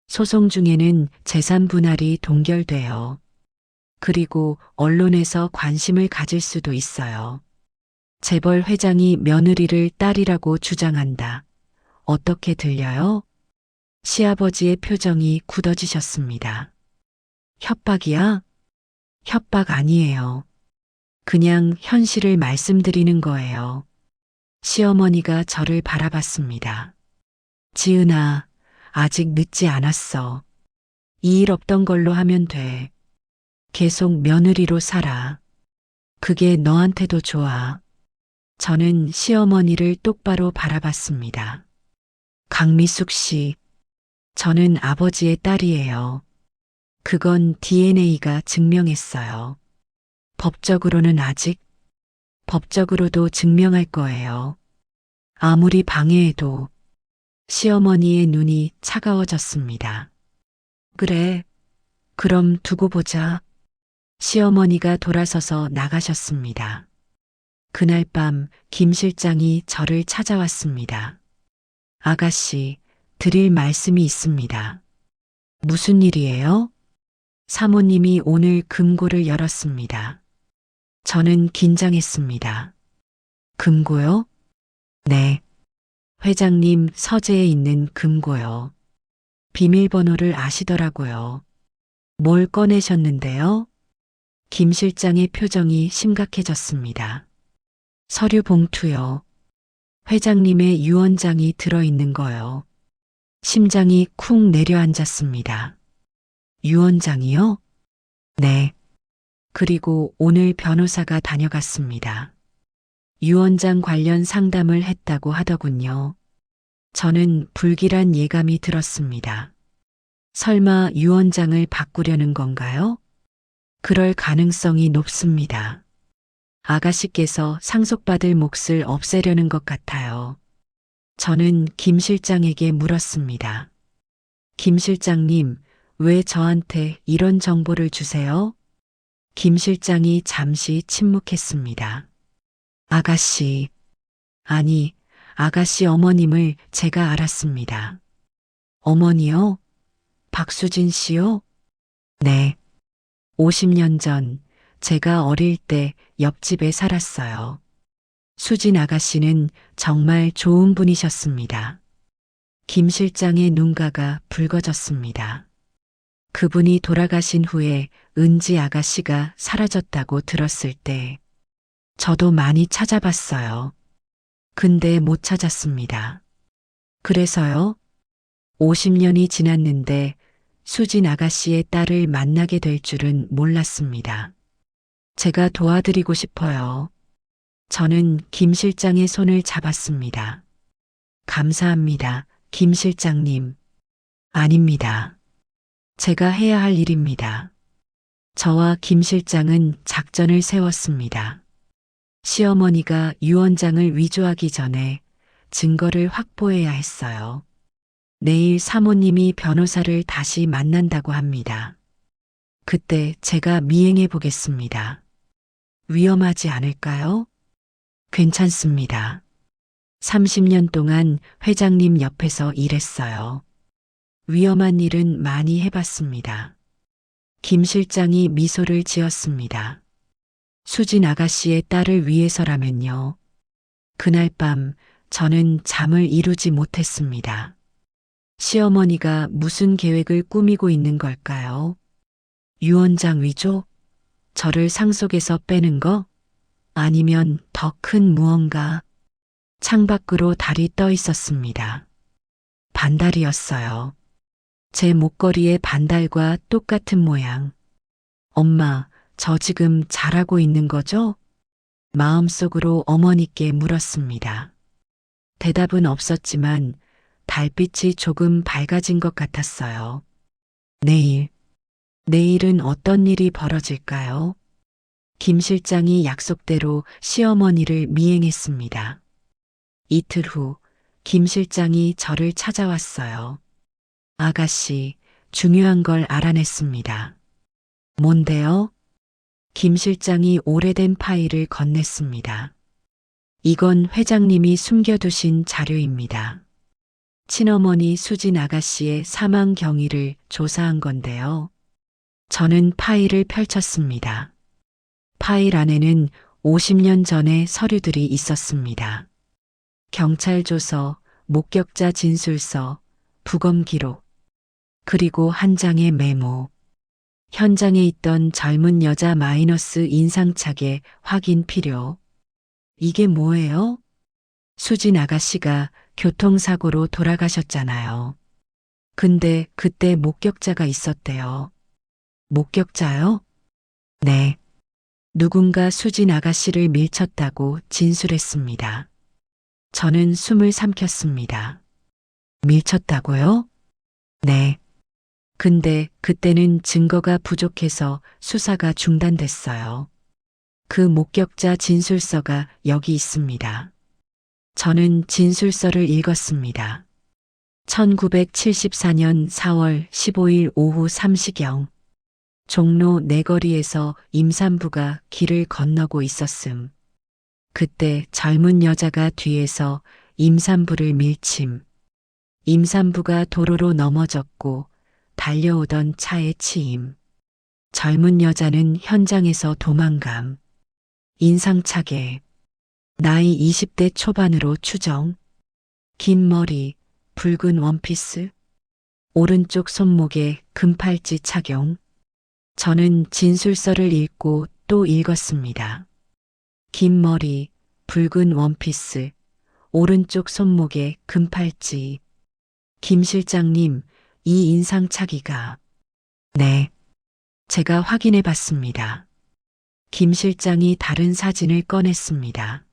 소송 중에는 재산 분할이 동결돼요. 그리고 언론에서 관심을 가질 수도 있어요. 재벌 회장이 며느리를 딸이라고 주장한다. 어떻게 들려요? 시아버지의 표정이 굳어지셨습니다. 협박이야? 협박 아니에요. 그냥 현실을 말씀드리는 거예요. 시어머니가 저를 바라봤습니다. 지은아, 아직 늦지 않았어. 이 일 없던 걸로 하면 돼. 계속 며느리로 살아. 그게 너한테도 좋아. 저는 시어머니를 똑바로 바라봤습니다. 강미숙 씨, 저는 아버지의 딸이에요. 그건 DNA가 증명했어요. 법적으로는 아직, 법적으로도 증명할 거예요. 아무리 방해해도 시어머니의 눈이 차가워졌습니다. 그래, 그럼 두고 보자. 시어머니가 돌아서서 나가셨습니다. 그날 밤 김 실장이 저를 찾아왔습니다. 아가씨, 드릴 말씀이 있습니다. 무슨 일이에요? 사모님이 오늘 금고를 열었습니다. 저는 긴장했습니다. 금고요? 네. 회장님 서재에 있는 금고요. 비밀번호를 아시더라고요. 뭘 꺼내셨는데요? 김 실장의 표정이 심각해졌습니다. 서류 봉투요. 회장님의 유언장이 들어있는 거요. 심장이 쿵 내려앉았습니다. 유언장이요? 네. 그리고 오늘 변호사가 다녀갔습니다. 유언장 관련 상담을 했다고 하더군요. 저는 불길한 예감이 들었습니다. 설마 유언장을 바꾸려는 건가요? 그럴 가능성이 높습니다. 아가씨께서 상속받을 몫을 없애려는 것 같아요. 저는 김 실장에게 물었습니다. 김 실장님, 왜 저한테 이런 정보를 주세요? 김 실장이 잠시 침묵했습니다. 아가씨, 아니, 아가씨 어머님을 제가 알았습니다. 어머니요? 박수진 씨요? 네. 50년 전 제가 어릴 때 옆집에 살았어요. 수진 아가씨는 정말 좋은 분이셨습니다. 김 실장의 눈가가 붉어졌습니다. 그분이 돌아가신 후에 은지 아가씨가 사라졌다고 들었을 때 저도 많이 찾아봤어요. 근데 못 찾았습니다. 그래서요? 50년이 지났는데 수진 아가씨의 딸을 만나게 될 줄은 몰랐습니다. 제가 도와드리고 싶어요. 저는 김 실장의 손을 잡았습니다. 감사합니다, 김 실장님. 아닙니다. 제가 해야 할 일입니다. 저와 김 실장은 작전을 세웠습니다. 시어머니가 유언장을 위조하기 전에 증거를 확보해야 했어요. 내일 사모님이 변호사를 다시 만난다고 합니다. 그때 제가 미행해 보겠습니다. 위험하지 않을까요? 괜찮습니다. 30년 동안 회장님 옆에서 일했어요. 위험한 일은 많이 해봤습니다. 김 실장이 미소를 지었습니다. 수진 아가씨의 딸을 위해서라면요. 그날 밤 저는 잠을 이루지 못했습니다. 시어머니가 무슨 계획을 꾸미고 있는 걸까요? 유언장 위조? 저를 상속에서 빼는 거? 아니면 더 큰 무언가? 창밖으로 달이 떠 있었습니다. 반달이었어요. 제 목걸이의 반달과 똑같은 모양. 엄마, 저 지금 잘하고 있는 거죠? 마음속으로 어머니께 물었습니다. 대답은 없었지만 달빛이 조금 밝아진 것 같았어요. 내일은 어떤 일이 벌어질까요? 김 실장이 약속대로 시어머니를 미행했습니다. 이틀 후, 김 실장이 저를 찾아왔어요. 아가씨, 중요한 걸 알아냈습니다. 뭔데요? 김 실장이 오래된 파일을 건넸습니다. 이건 회장님이 숨겨두신 자료입니다. 친어머니 수진 아가씨의 사망 경위를 조사한 건데요. 저는 파일을 펼쳤습니다. 파일 안에는 50년 전의 서류들이 있었습니다. 경찰 조서, 목격자 진술서, 부검 기록, 그리고 한 장의 메모. 현장에 있던 젊은 여자 마이너스 인상착의 확인 필요. 이게 뭐예요? 수진 아가씨가 교통사고로 돌아가셨잖아요. 근데 그때 목격자가 있었대요. 목격자요? 네. 누군가 수진 아가씨를 밀쳤다고 진술했습니다. 저는 숨을 삼켰습니다. 밀쳤다고요? 네. 근데 그때는 증거가 부족해서 수사가 중단됐어요. 그 목격자 진술서가 여기 있습니다. 저는 진술서를 읽었습니다. 1974년 4월 15일 오후 3시경 종로 내거리에서 임산부가 길을 건너고 있었음. 그때 젊은 여자가 뒤에서 임산부를 밀침. 임산부가 도로로 넘어졌고 달려오던 차에 치임. 젊은 여자는 현장에서 도망감. 인상착의. 나이 20대 초반으로 추정. 긴 머리, 붉은 원피스. 오른쪽 손목에 금팔찌 착용. 저는 진술서를 읽고 또 읽었습니다. 긴 머리, 붉은 원피스, 오른쪽 손목에 금팔찌. 김 실장님, 이 인상착의가. 네. 제가 확인해 봤습니다. 김 실장이 다른 사진을 꺼냈습니다.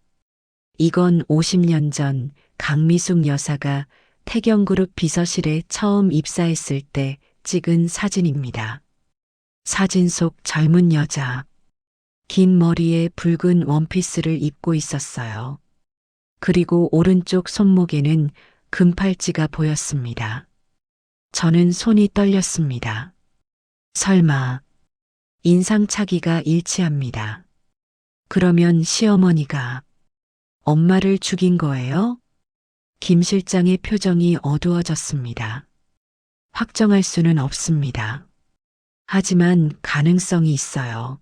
이건 50년 전 강미숙 여사가 태경그룹 비서실에 처음 입사했을 때 찍은 사진입니다. 사진 속 젊은 여자. 긴 머리에 붉은 원피스를 입고 있었어요. 그리고 오른쪽 손목에는 금팔찌가 보였습니다. 저는 손이 떨렸습니다. 설마 인상착의가 일치합니다. 그러면 시어머니가 엄마를 죽인 거예요? 김 실장의 표정이 어두워졌습니다. 확정할 수는 없습니다. 하지만 가능성이 있어요.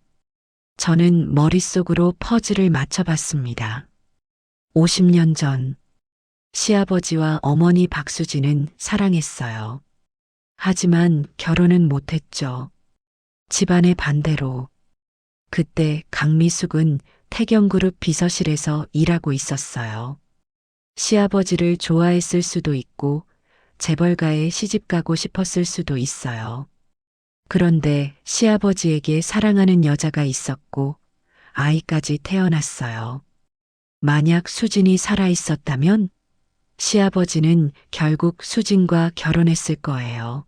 저는 머릿속으로 퍼즐을 맞춰봤습니다. 50년 전 시아버지와 어머니 박수진은 사랑했어요. 하지만 결혼은 못했죠. 집안의 반대로. 그때 강미숙은 태경그룹 비서실에서 일하고 있었어요. 시아버지를 좋아했을 수도 있고 재벌가에 시집가고 싶었을 수도 있어요. 그런데 시아버지에게 사랑하는 여자가 있었고 아이까지 태어났어요. 만약 수진이 살아있었다면 시아버지는 결국 수진과 결혼했을 거예요.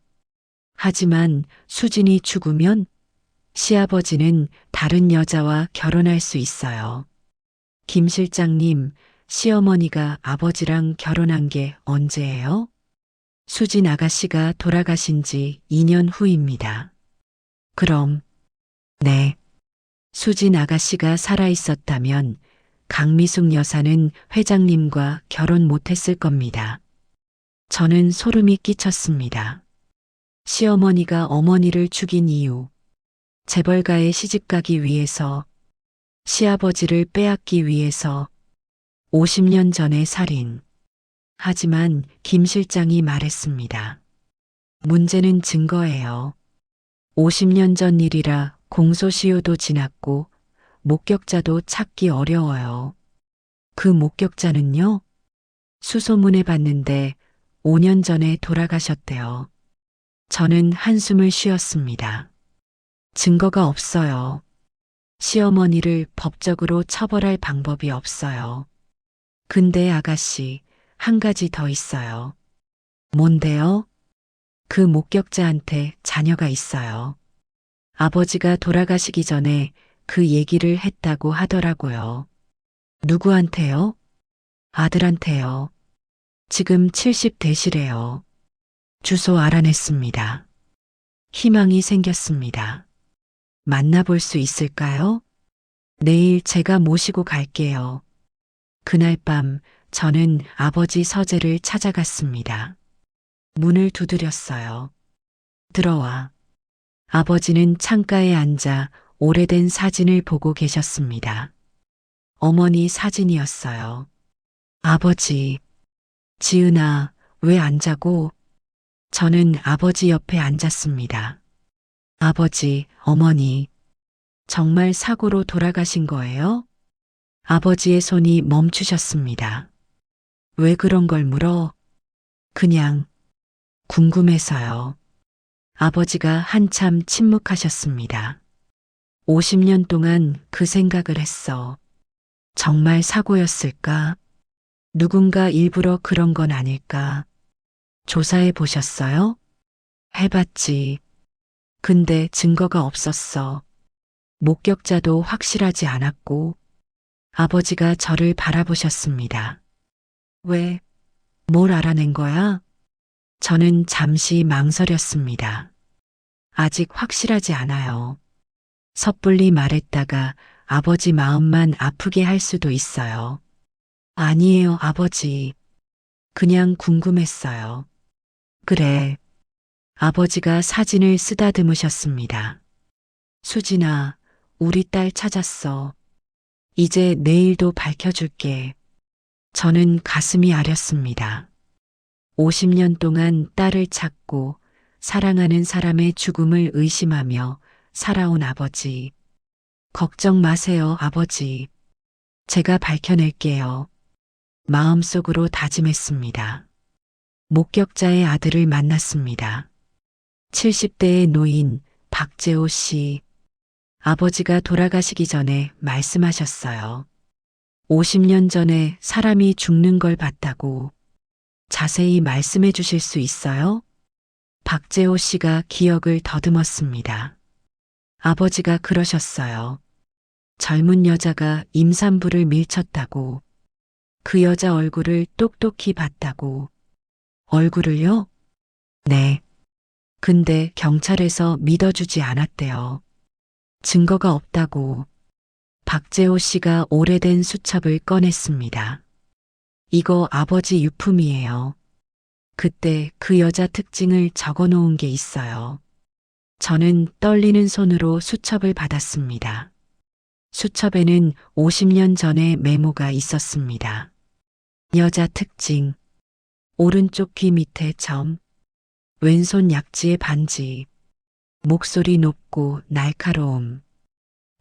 하지만 수진이 죽으면 시아버지는 다른 여자와 결혼할 수 있어요. 김 실장님, 시어머니가 아버지랑 결혼한 게 언제예요? 수진 아가씨가 돌아가신 지 2년 후입니다. 그럼, 네. 수진 아가씨가 살아있었다면 강미숙 여사는 회장님과 결혼 못했을 겁니다. 저는 소름이 끼쳤습니다. 시어머니가 어머니를 죽인 이유, 재벌가에 시집가기 위해서, 시아버지를 빼앗기 위해서, 50년 전의 살인. 하지만 김 실장이 말했습니다. 문제는 증거예요. 50년 전 일이라 공소시효도 지났고 목격자도 찾기 어려워요. 그 목격자는요? 수소문해 봤는데 5년 전에 돌아가셨대요. 저는 한숨을 쉬었습니다. 증거가 없어요. 시어머니를 법적으로 처벌할 방법이 없어요. 근데 아가씨, 한 가지 더 있어요. 뭔데요? 그 목격자한테 자녀가 있어요. 아버지가 돌아가시기 전에 그 얘기를 했다고 하더라고요. 누구한테요? 아들한테요. 지금 70대시래요. 주소 알아냈습니다. 희망이 생겼습니다. 만나볼 수 있을까요? 내일 제가 모시고 갈게요. 그날 밤 저는 아버지 서재를 찾아갔습니다. 문을 두드렸어요. 들어와. 아버지는 창가에 앉아 오래된 사진을 보고 계셨습니다. 어머니 사진이었어요. 아버지, 지은아, 왜 안 자고? 저는 아버지 옆에 앉았습니다. 아버지, 어머니, 정말 사고로 돌아가신 거예요? 아버지의 손이 멈추셨습니다. 왜 그런 걸 물어? 그냥 궁금해서요. 아버지가 한참 침묵하셨습니다. 50년 동안 그 생각을 했어. 정말 사고였을까? 누군가 일부러 그런 건 아닐까? 조사해 보셨어요? 해봤지. 근데 증거가 없었어. 목격자도 확실하지 않았고, 아버지가 저를 바라보셨습니다. 왜? 뭘 알아낸 거야? 저는 잠시 망설였습니다. 아직 확실하지 않아요. 섣불리 말했다가 아버지 마음만 아프게 할 수도 있어요. 아니에요, 아버지. 그냥 궁금했어요. 그래. 아버지가 사진을 쓰다듬으셨습니다. 수진아, 우리 딸 찾았어. 이제 내일도 밝혀줄게. 저는 가슴이 아렸습니다. 50년 동안 딸을 찾고 사랑하는 사람의 죽음을 의심하며 살아온 아버지. 걱정 마세요, 아버지. 제가 밝혀낼게요. 마음속으로 다짐했습니다. 목격자의 아들을 만났습니다. 70대의 노인 박재호 씨. 아버지가 돌아가시기 전에 말씀하셨어요. 50년 전에 사람이 죽는 걸 봤다고. 자세히 말씀해 주실 수 있어요? 박재호 씨가 기억을 더듬었습니다. 아버지가 그러셨어요. 젊은 여자가 임산부를 밀쳤다고. 그 여자 얼굴을 똑똑히 봤다고. 얼굴을요? 네. 근데 경찰에서 믿어주지 않았대요. 증거가 없다고. 박재호 씨가 오래된 수첩을 꺼냈습니다. 이거 아버지 유품이에요. 그때 그 여자 특징을 적어 놓은 게 있어요. 저는 떨리는 손으로 수첩을 받았습니다. 수첩에는 50년 전의 메모가 있었습니다. 여자 특징. 오른쪽 귀 밑에 점. 왼손 약지의 반지. 목소리 높고 날카로움.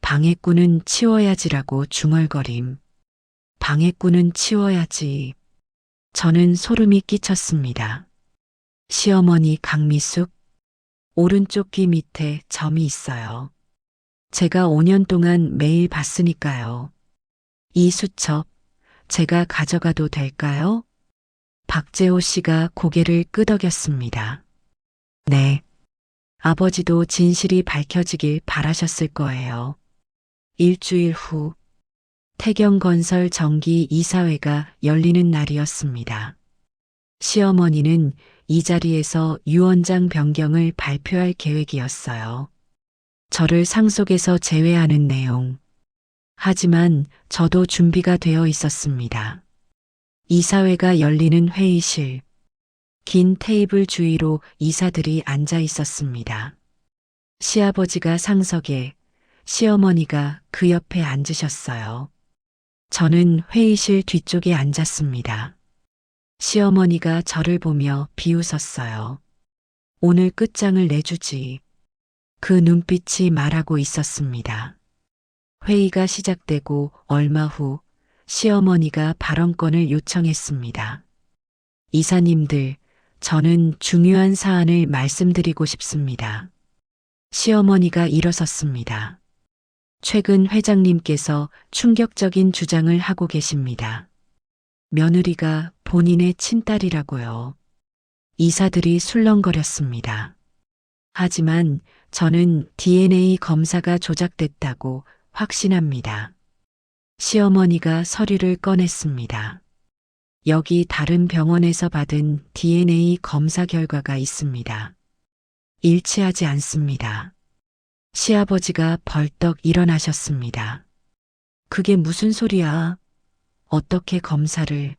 방해꾼은 치워야지라고 중얼거림. 방해꾼은 치워야지. 저는 소름이 끼쳤습니다. 시어머니 강미숙. 오른쪽 귀 밑에 점이 있어요. 제가 5년 동안 매일 봤으니까요. 이 수첩, 제가 가져가도 될까요? 박재호 씨가 고개를 끄덕였습니다. 네. 아버지도 진실이 밝혀지길 바라셨을 거예요. 일주일 후, 태경건설 정기 이사회가 열리는 날이었습니다. 시어머니는 이 자리에서 유언장 변경을 발표할 계획이었어요. 저를 상속에서 제외하는 내용. 하지만 저도 준비가 되어 있었습니다. 이사회가 열리는 회의실. 긴 테이블 주위로 이사들이 앉아 있었습니다. 시아버지가 상석에, 시어머니가 그 옆에 앉으셨어요. 저는 회의실 뒤쪽에 앉았습니다. 시어머니가 저를 보며 비웃었어요. 오늘 끝장을 내주지. 그 눈빛이 말하고 있었습니다. 회의가 시작되고 얼마 후 시어머니가 발언권을 요청했습니다. 이사님들, 저는 중요한 사안을 말씀드리고 싶습니다. 시어머니가 일어섰습니다. 최근 회장님께서 충격적인 주장을 하고 계십니다. 며느리가 본인의 친딸이라고요. 이사들이 술렁거렸습니다. 하지만 저는 DNA 검사가 조작됐다고 확신합니다. 시어머니가 서류를 꺼냈습니다. 여기 다른 병원에서 받은 DNA 검사 결과가 있습니다. 일치하지 않습니다. 시아버지가 벌떡 일어나셨습니다. 그게 무슨 소리야? 어떻게 검사를?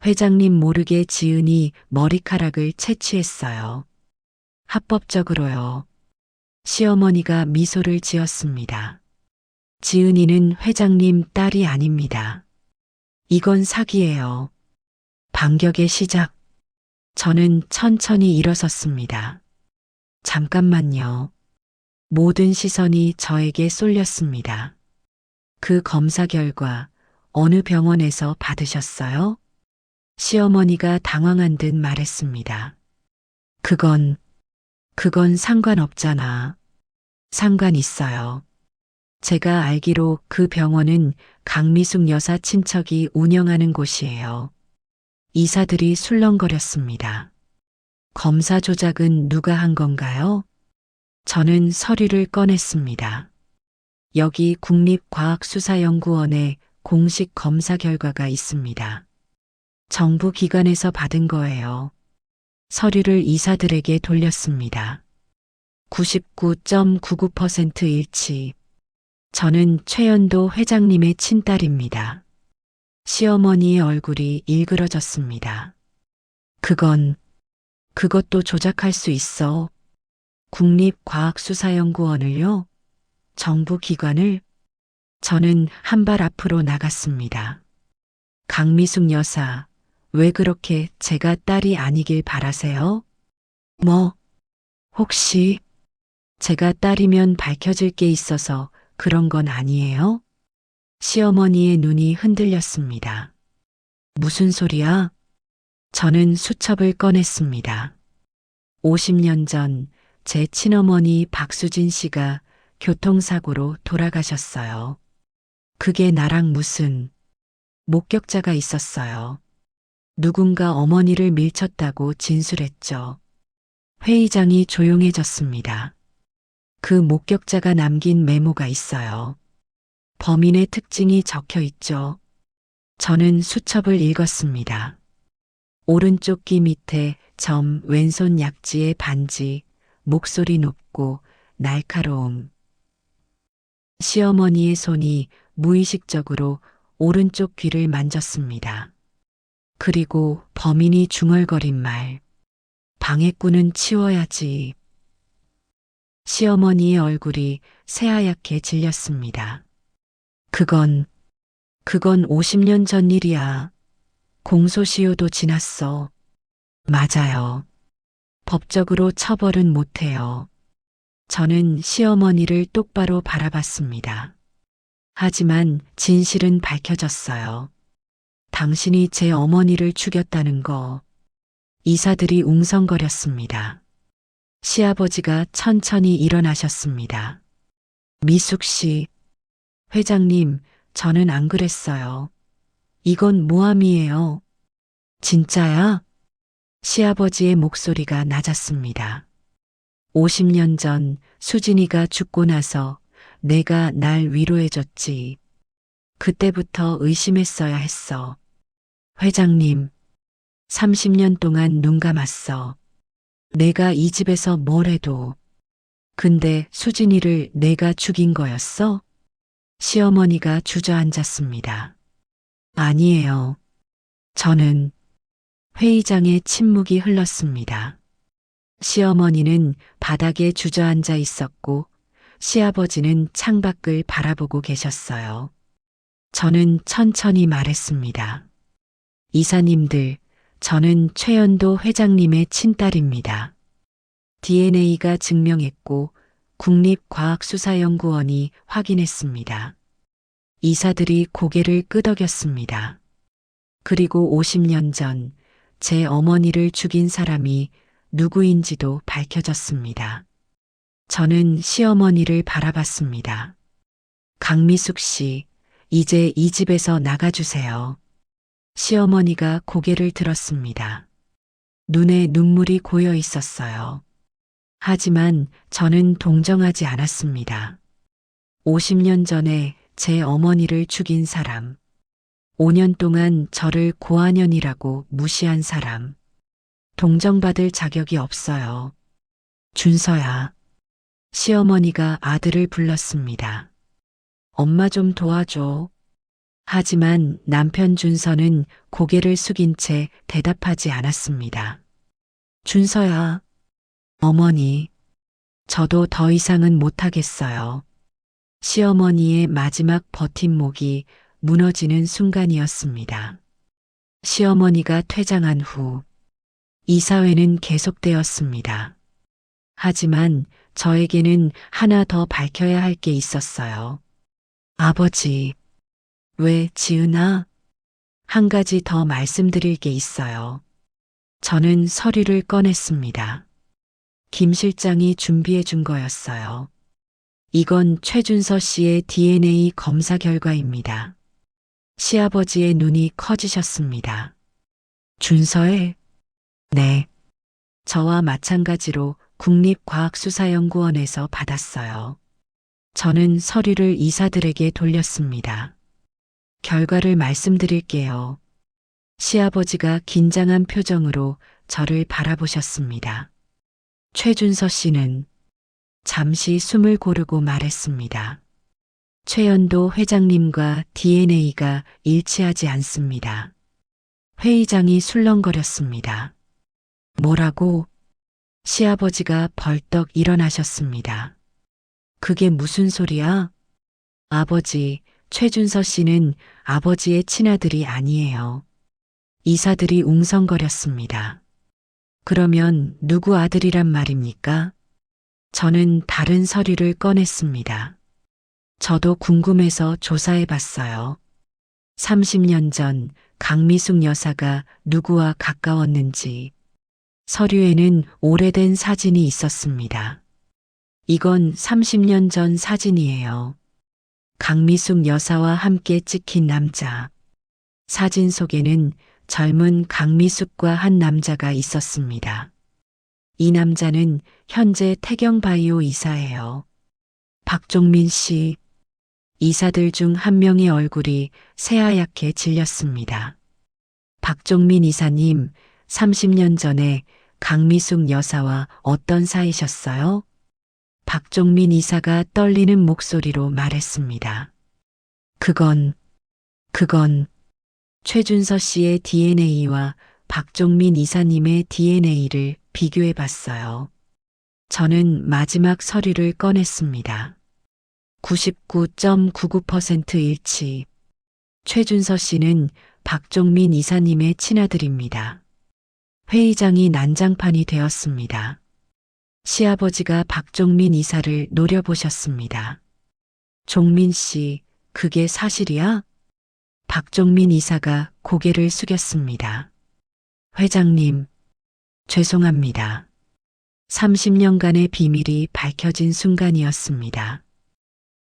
회장님 모르게 지은이 머리카락을 채취했어요. 합법적으로요. 시어머니가 미소를 지었습니다. 지은이는 회장님 딸이 아닙니다. 이건 사기예요. 반격의 시작. 저는 천천히 일어섰습니다. 잠깐만요. 모든 시선이 저에게 쏠렸습니다. 그 검사 결과 어느 병원에서 받으셨어요? 시어머니가 당황한 듯 말했습니다. 그건 상관없잖아. 상관 있어요. 제가 알기로 그 병원은 강미숙 여사 친척이 운영하는 곳이에요. 이사들이 술렁거렸습니다. 검사 조작은 누가 한 건가요? 저는 서류를 꺼냈습니다. 여기 국립과학수사연구원의 공식 검사 결과가 있습니다. 정부 기관에서 받은 거예요. 서류를 이사들에게 돌렸습니다. 99.99% 일치. 저는 최연도 회장님의 친딸입니다. 시어머니의 얼굴이 일그러졌습니다. 그것도 조작할 수 있어. 국립과학수사연구원을요? 정부 기관을? 저는 한 발 앞으로 나갔습니다. 강미숙 여사, 왜 그렇게 제가 딸이 아니길 바라세요? 혹시 제가 딸이면 밝혀질 게 있어서 그런 건 아니에요? 시어머니의 눈이 흔들렸습니다. 무슨 소리야? 저는 수첩을 꺼냈습니다. 50년 전 제 친어머니 박수진 씨가 교통사고로 돌아가셨어요. 그게 나랑 무슨 목격자가 있었어요. 누군가 어머니를 밀쳤다고 진술했죠. 회의장이 조용해졌습니다. 그 목격자가 남긴 메모가 있어요. 범인의 특징이 적혀 있죠. 저는 수첩을 읽었습니다. 오른쪽 귀 밑에 점, 왼손 약지에 반지, 목소리 높고 날카로움. 시어머니의 손이 무의식적으로 오른쪽 귀를 만졌습니다. 그리고 범인이 중얼거린 말. 방해꾼은 치워야지. 시어머니의 얼굴이 새하얗게 질렸습니다. 그건 50년 전 일이야. 공소시효도 지났어. 맞아요. 법적으로 처벌은 못해요. 저는 시어머니를 똑바로 바라봤습니다. 하지만 진실은 밝혀졌어요. 당신이 제 어머니를 죽였다는 거. 이사들이 웅성거렸습니다. 시아버지가 천천히 일어나셨습니다. 미숙 씨, 회장님, 저는 안 그랬어요. 이건 모함이에요. 진짜야? 시아버지의 목소리가 낮았습니다. 50년 전 수진이가 죽고 나서 내가 날 위로해줬지. 그때부터 의심했어야 했어. 회장님, 30년 동안 눈 감았어. 내가 이 집에서 뭘 해도. 근데 수진이를 내가 죽인 거였어? 시어머니가 주저앉았습니다. 아니에요. 저는 회의장에 침묵이 흘렀습니다. 시어머니는 바닥에 주저앉아 있었고 시아버지는 창밖을 바라보고 계셨어요. 저는 천천히 말했습니다. 이사님들, 저는 최연도 회장님의 친딸입니다. DNA가 증명했고 국립과학수사연구원이 확인했습니다. 이사들이 고개를 끄덕였습니다. 그리고 50년 전 제 어머니를 죽인 사람이 누구인지도 밝혀졌습니다. 저는 시어머니를 바라봤습니다. 강미숙 씨, 이제 이 집에서 나가주세요. 시어머니가 고개를 들었습니다. 눈에 눈물이 고여 있었어요. 하지만 저는 동정하지 않았습니다. 50년 전에 제 어머니를 죽인 사람, 5년 동안 저를 고아년이라고 무시한 사람, 동정받을 자격이 없어요. 준서야, 시어머니가 아들을 불렀습니다. 엄마 좀 도와줘. 하지만 남편 준서는 고개를 숙인 채 대답하지 않았습니다. 준서야, 어머니, 저도 더 이상은 못하겠어요. 시어머니의 마지막 버팀목이 무너지는 순간이었습니다. 시어머니가 퇴장한 후 이사회는 계속되었습니다. 하지만 저에게는 하나 더 밝혀야 할 게 있었어요. 아버지, 왜 지은아? 한 가지 더 말씀드릴 게 있어요. 저는 서류를 꺼냈습니다. 김 실장이 준비해 준 거였어요. 이건 최준서 씨의 DNA 검사 결과입니다. 시아버지의 눈이 커지셨습니다. 준서의? 네. 저와 마찬가지로 국립과학수사연구원에서 받았어요. 저는 서류를 이사들에게 돌렸습니다. 결과를 말씀드릴게요. 시아버지가 긴장한 표정으로 저를 바라보셨습니다. 최준서 씨는 잠시 숨을 고르고 말했습니다. 최연도 회장님과 DNA가 일치하지 않습니다. 회의장이 술렁거렸습니다. 뭐라고? 시아버지가 벌떡 일어나셨습니다. 그게 무슨 소리야? 아버지, 최준서 씨는 아버지의 친아들이 아니에요. 이사들이 웅성거렸습니다. 그러면 누구 아들이란 말입니까? 저는 다른 서류를 꺼냈습니다. 저도 궁금해서 조사해 봤어요. 30년 전 강미숙 여사가 누구와 가까웠는지 서류에는 오래된 사진이 있었습니다. 이건 30년 전 사진이에요. 강미숙 여사와 함께 찍힌 남자. 사진 속에는 젊은 강미숙과 한 남자가 있었습니다. 이 남자는 현재 태경바이오 이사예요. 박종민 씨. 이사들 중 한 명의 얼굴이 새하얗게 질렸습니다. 박종민 이사님, 30년 전에 강미숙 여사와 어떤 사이셨어요? 박종민 이사가 떨리는 목소리로 말했습니다. 그건 최준서 씨의 DNA와 박종민 이사님의 DNA를 비교해 봤어요. 저는 마지막 서류를 꺼냈습니다. 99.99% 일치. 최준서 씨는 박종민 이사님의 친아들입니다. 회의장이 난장판이 되었습니다. 시아버지가 박종민 이사를 노려보셨습니다. 종민 씨, 그게 사실이야? 박종민 이사가 고개를 숙였습니다. 회장님, 죄송합니다. 30년간의 비밀이 밝혀진 순간이었습니다.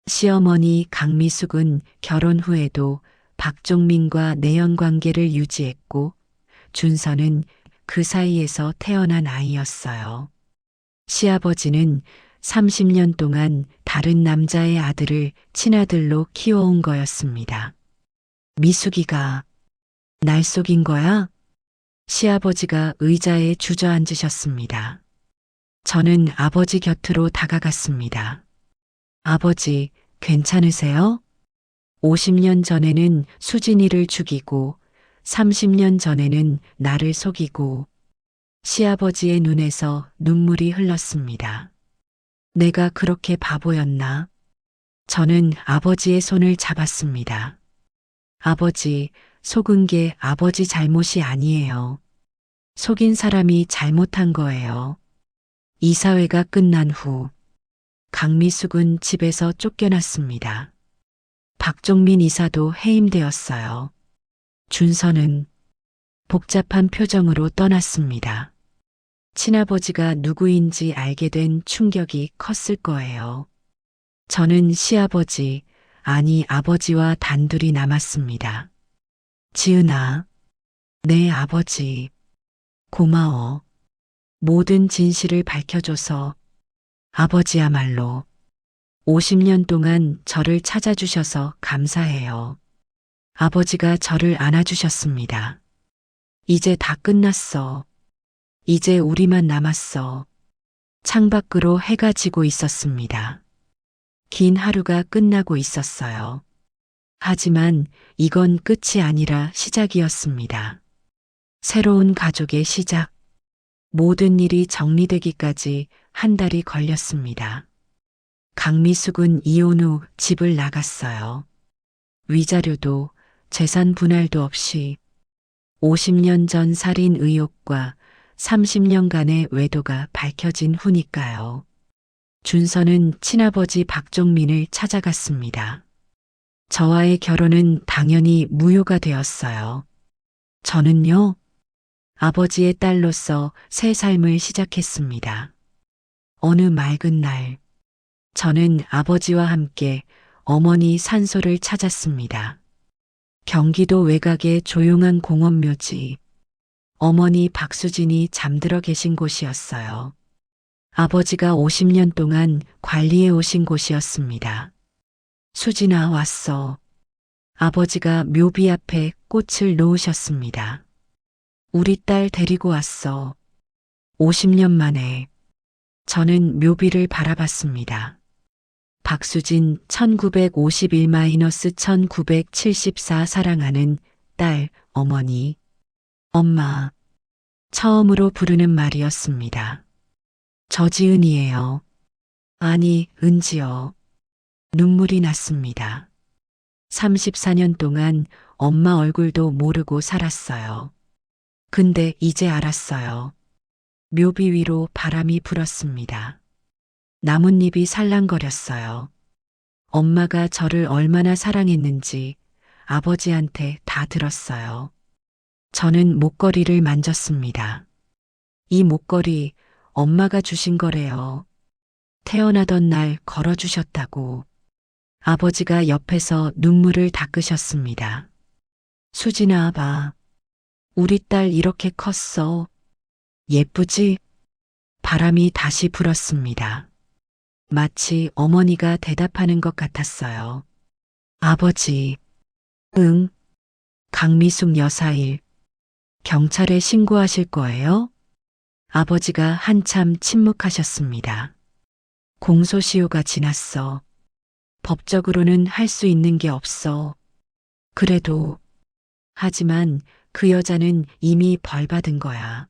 시어머니 강미숙은 결혼 후에도 박종민과 내연 관계를 유지했고 준서는 그 사이에서 태어난 아이였어요. 시아버지는 30년 동안 다른 남자의 아들을 친아들로 키워온 거였습니다. 미숙이가 날 속인 거야? 시아버지가 의자에 주저앉으셨습니다. 저는 아버지 곁으로 다가갔습니다. 아버지, 괜찮으세요? 50년 전에는 수진이를 죽이고 30년 전에는 나를 속이고 시아버지의 눈에서 눈물이 흘렀습니다. 내가 그렇게 바보였나? 저는 아버지의 손을 잡았습니다. 아버지, 속은 게 아버지 잘못이 아니에요. 속인 사람이 잘못한 거예요. 이사회가 끝난 후 강미숙은 집에서 쫓겨났습니다. 박종민 이사도 해임되었어요. 준서는 복잡한 표정으로 떠났습니다. 친아버지가 누구인지 알게 된 충격이 컸을 거예요. 저는 시아버지, 아니 아버지와 단둘이 남았습니다. 지은아, 내 아버지, 고마워. 모든 진실을 밝혀줘서 아버지야말로 50년 동안 저를 찾아주셔서 감사해요. 아버지가 저를 안아주셨습니다. 이제 다 끝났어. 이제 우리만 남았어. 창밖으로 해가 지고 있었습니다. 긴 하루가 끝나고 있었어요. 하지만 이건 끝이 아니라 시작이었습니다. 새로운 가족의 시작. 모든 일이 정리되기까지 한 달이 걸렸습니다. 강미숙은 이혼 후 집을 나갔어요. 위자료도 재산 분할도 없이 50년 전 살인 의혹과 30년간의 외도가 밝혀진 후니까요. 준서는 친아버지 박종민을 찾아갔습니다. 저와의 결혼은 당연히 무효가 되었어요. 저는요, 아버지의 딸로서 새 삶을 시작했습니다. 어느 맑은 날, 저는 아버지와 함께 어머니 산소를 찾았습니다. 경기도 외곽의 조용한 공원 묘지, 어머니 박수진이 잠들어 계신 곳이었어요. 아버지가 50년 동안 관리해 오신 곳이었습니다. 수진아 왔어. 아버지가 묘비 앞에 꽃을 놓으셨습니다. 우리 딸 데리고 왔어. 50년 만에. 저는 묘비를 바라봤습니다. 박수진 1951-1974 사랑하는 딸, 어머니. 엄마. 처음으로 부르는 말이었습니다. 저지은이에요. 아니, 은지요. 눈물이 났습니다. 34년 동안 엄마 얼굴도 모르고 살았어요. 근데 이제 알았어요. 묘비 위로 바람이 불었습니다. 나뭇잎이 살랑거렸어요. 엄마가 저를 얼마나 사랑했는지 아버지한테 다 들었어요. 저는 목걸이를 만졌습니다. 이 목걸이 엄마가 주신 거래요. 태어나던 날 걸어주셨다고. 아버지가 옆에서 눈물을 닦으셨습니다. 수진아 봐. 우리 딸 이렇게 컸어. 예쁘지? 바람이 다시 불었습니다. 마치 어머니가 대답하는 것 같았어요. 아버지. 응. 강미숙 여사일. 경찰에 신고하실 거예요? 아버지가 한참 침묵하셨습니다. 공소시효가 지났어. 법적으로는 할 수 있는 게 없어. 그래도. 하지만 그 여자는 이미 벌 받은 거야.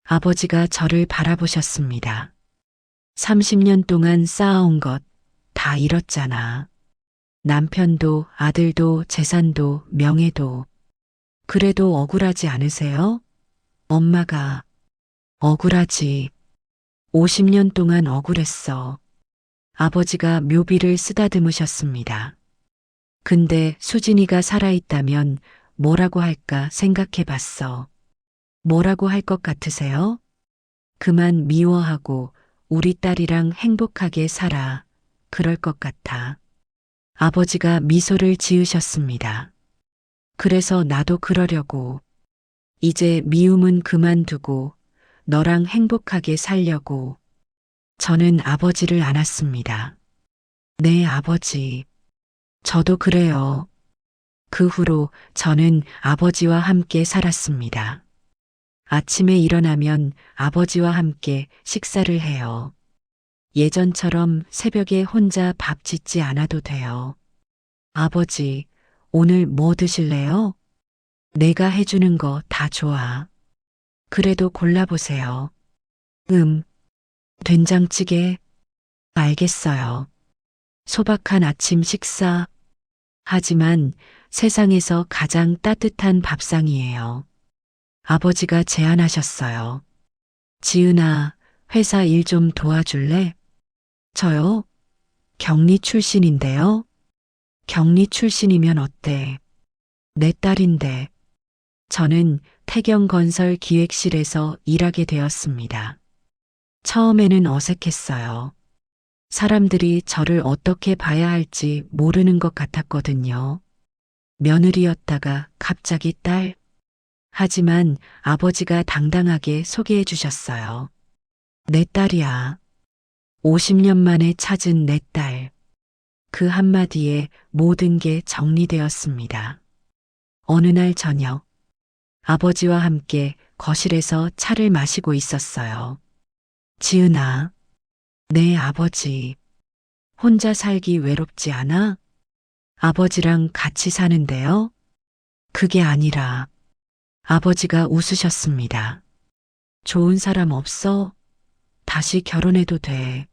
아버지가 저를 바라보셨습니다. 30년 동안 쌓아온 것 다 잃었잖아. 남편도 아들도 재산도 명예도. 그래도 억울하지 않으세요? 엄마가. 억울하지. 50년 동안 억울했어. 아버지가 묘비를 쓰다듬으셨습니다. 근데 수진이가 살아있다면 뭐라고 할까 생각해 봤어. 뭐라고 할 것 같으세요? 그만 미워하고 우리 딸이랑 행복하게 살아. 그럴 것 같아. 아버지가 미소를 지으셨습니다. 그래서 나도 그러려고. 이제 미움은 그만두고 너랑 행복하게 살려고. 저는 아버지를 안았습니다. 네, 아버지. 저도 그래요. 그 후로 저는 아버지와 함께 살았습니다. 아침에 일어나면 아버지와 함께 식사를 해요. 예전처럼 새벽에 혼자 밥 짓지 않아도 돼요. 아버지, 오늘 뭐 드실래요? 내가 해주는 거 다 좋아. 그래도 골라보세요. 된장찌개. 알겠어요. 소박한 아침 식사. 하지만 세상에서 가장 따뜻한 밥상이에요. 아버지가 제안하셨어요. 지은아, 회사 일 좀 도와줄래? 저요? 경리 출신인데요. 경리 출신이면 어때? 내 딸인데. 저는 태경건설 기획실에서 일하게 되었습니다. 처음에는 어색했어요. 사람들이 저를 어떻게 봐야 할지 모르는 것 같았거든요. 며느리였다가 갑자기 딸. 하지만 아버지가 당당하게 소개해 주셨어요. 내 딸이야. 50년 만에 찾은 내 딸. 그 한마디에 모든 게 정리되었습니다. 어느 날 저녁, 아버지와 함께 거실에서 차를 마시고 있었어요. 지은아, 내 아버지. 혼자 살기 외롭지 않아? 아버지랑 같이 사는데요? 그게 아니라 아버지가 웃으셨습니다. 좋은 사람 없어? 다시 결혼해도 돼.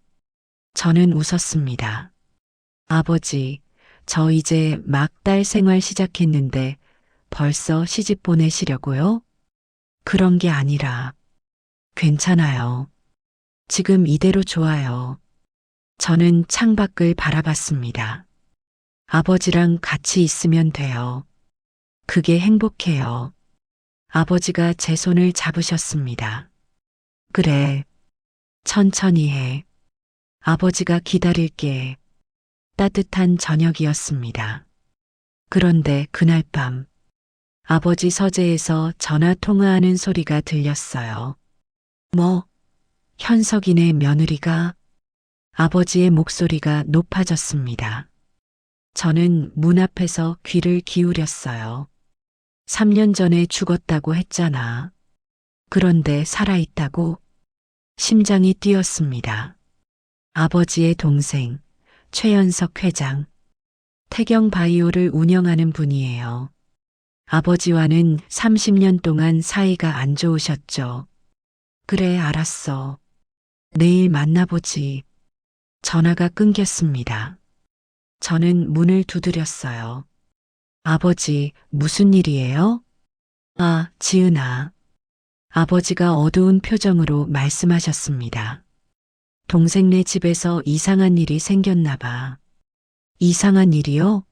저는 웃었습니다. 아버지, 저 이제 막 딸 생활 시작했는데 벌써 시집 보내시려고요? 그런 게 아니라 괜찮아요. 지금 이대로 좋아요. 저는 창밖을 바라봤습니다. 아버지랑 같이 있으면 돼요. 그게 행복해요. 아버지가 제 손을 잡으셨습니다. 그래, 천천히 해. 아버지가 기다릴게. 따뜻한 저녁이었습니다. 그런데 그날 밤, 아버지 서재에서 전화 통화하는 소리가 들렸어요. 뭐, 현석이네 며느리가? 아버지의 목소리가 높아졌습니다. 저는 문 앞에서 귀를 기울였어요. 3년 전에 죽었다고 했잖아. 그런데 살아있다고? 심장이 뛰었습니다. 아버지의 동생, 최연석 회장, 태경 바이오를 운영하는 분이에요. 아버지와는 30년 동안 사이가 안 좋으셨죠. 그래, 알았어. 내일 만나보지. 전화가 끊겼습니다. 저는 문을 두드렸어요. 아버지, 무슨 일이에요? 아, 지은아. 아버지가 어두운 표정으로 말씀하셨습니다. 동생네 집에서 이상한 일이 생겼나 봐. 이상한 일이요?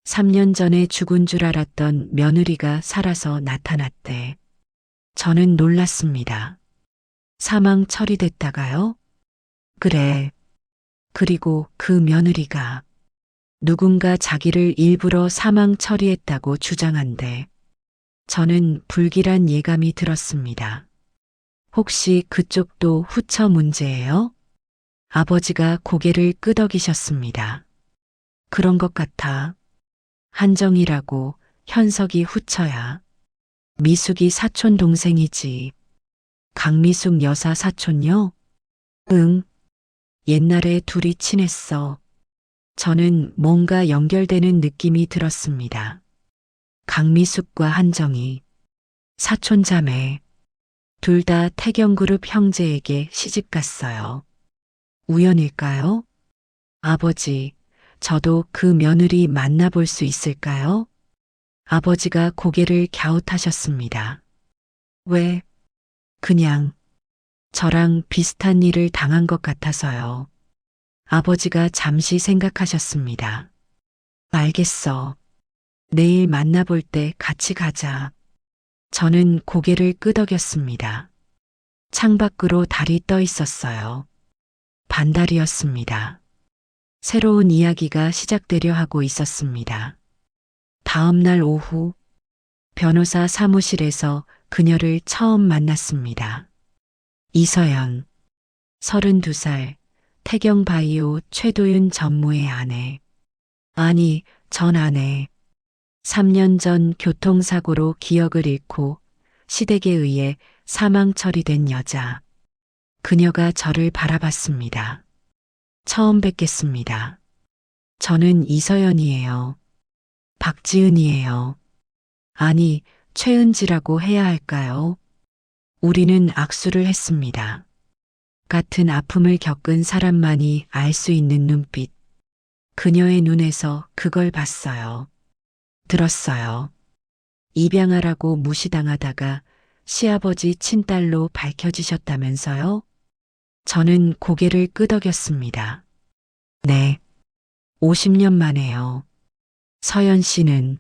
3년 전에 죽은 줄 알았던 며느리가 살아서 나타났대. 저는 놀랐습니다. 사망 처리됐다가요? 그래. 그리고 그 며느리가 누군가 자기를 일부러 사망 처리했다고 주장한대. 저는 불길한 예감이 들었습니다. 혹시 그쪽도 후처 문제예요? 아버지가 고개를 끄덕이셨습니다. 그런 것 같아. 한정이라고 현석이 후처야. 미숙이 사촌 동생이지. 강미숙 여사 사촌요? 응. 옛날에 둘이 친했어. 저는 뭔가 연결되는 느낌이 들었습니다. 강미숙과 한정이, 사촌자매, 둘 다 태경그룹 형제에게 시집갔어요. 우연일까요? 아버지, 저도 그 며느리 만나볼 수 있을까요? 아버지가 고개를 갸웃하셨습니다. 왜? 그냥 저랑 비슷한 일을 당한 것 같아서요. 아버지가 잠시 생각하셨습니다. 알겠어. 내일 만나볼 때 같이 가자. 저는 고개를 끄덕였습니다. 창밖으로 달이 떠 있었어요. 반달이었습니다. 새로운 이야기가 시작되려 하고 있었습니다. 다음 날 오후, 변호사 사무실에서 그녀를 처음 만났습니다. 이서연, 32살, 태경바이오 최도윤 전무의 아내. 아니, 전 아내. 3년 전 교통사고로 기억을 잃고 시댁에 의해 사망 처리된 여자. 그녀가 저를 바라봤습니다. 처음 뵙겠습니다. 저는 이서연이에요. 박지은이에요. 아니, 최은지라고 해야 할까요? 우리는 악수를 했습니다. 같은 아픔을 겪은 사람만이 알 수 있는 눈빛. 그녀의 눈에서 그걸 봤어요. 들었어요. 입양하라고 무시당하다가 시아버지 친딸로 밝혀지셨다면서요? 저는 고개를 끄덕였습니다. 네. 50년 만에요. 서연 씨는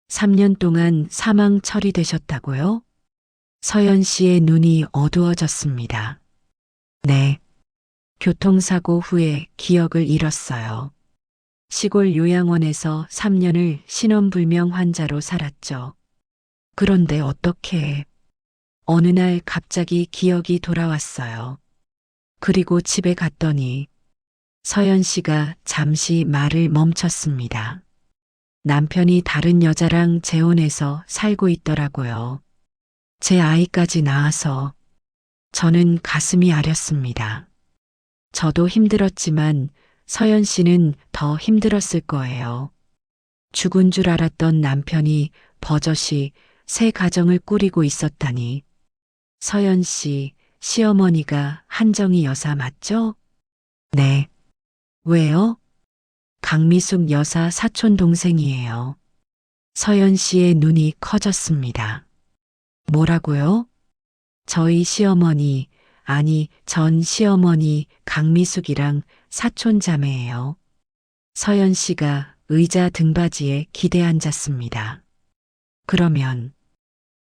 3년 동안 사망 처리되셨다고요? 서연 씨의 눈이 어두워졌습니다. 네. 교통사고 후에 기억을 잃었어요. 시골 요양원에서 3년을 신원불명 환자로 살았죠. 그런데 어떻게 어느 날 갑자기 기억이 돌아왔어요. 그리고 집에 갔더니 서연 씨가 잠시 말을 멈췄습니다. 남편이 다른 여자랑 재혼해서 살고 있더라고요. 제 아이까지 낳아서 저는 가슴이 아렸습니다. 저도 힘들었지만 서연 씨는 더 힘들었을 거예요. 죽은 줄 알았던 남편이 버젓이 새 가정을 꾸리고 있었다니. 서연 씨, 시어머니가 한정희 여사 맞죠? 네. 왜요? 강미숙 여사 사촌 동생이에요. 서연 씨의 눈이 커졌습니다. 뭐라고요? 저희 시어머니, 아니, 전 시어머니 강미숙이랑 사촌 자매예요. 서연 씨가 의자 등받이에 기대 앉았습니다. 그러면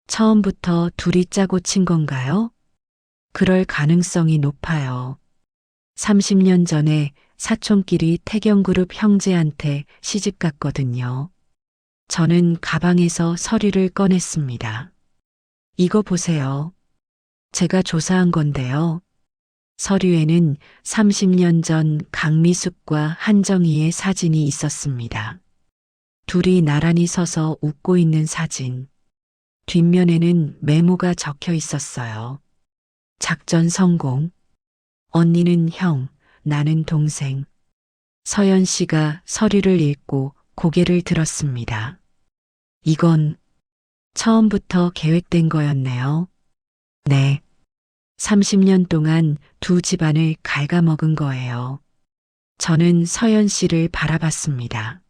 처음부터 둘이 짜고 친 건가요? 그럴 가능성이 높아요. 30년 전에 사촌끼리 태경그룹 형제한테 시집 갔거든요. 저는 가방에서 서류를 꺼냈습니다. 이거 보세요. 제가 조사한 건데요. 서류에는 30년 전 강미숙과 한정희의 사진이 있었습니다. 둘이 나란히 서서 웃고 있는 사진. 뒷면에는 메모가 적혀 있었어요. 작전 성공. 언니는 형, 나는 동생. 서연 씨가 서류를 읽고 고개를 들었습니다. 이건 처음부터 계획된 거였네요. 네. 30년 동안 두 집안을 갉아먹은 거예요. 저는 서연 씨를 바라봤습니다.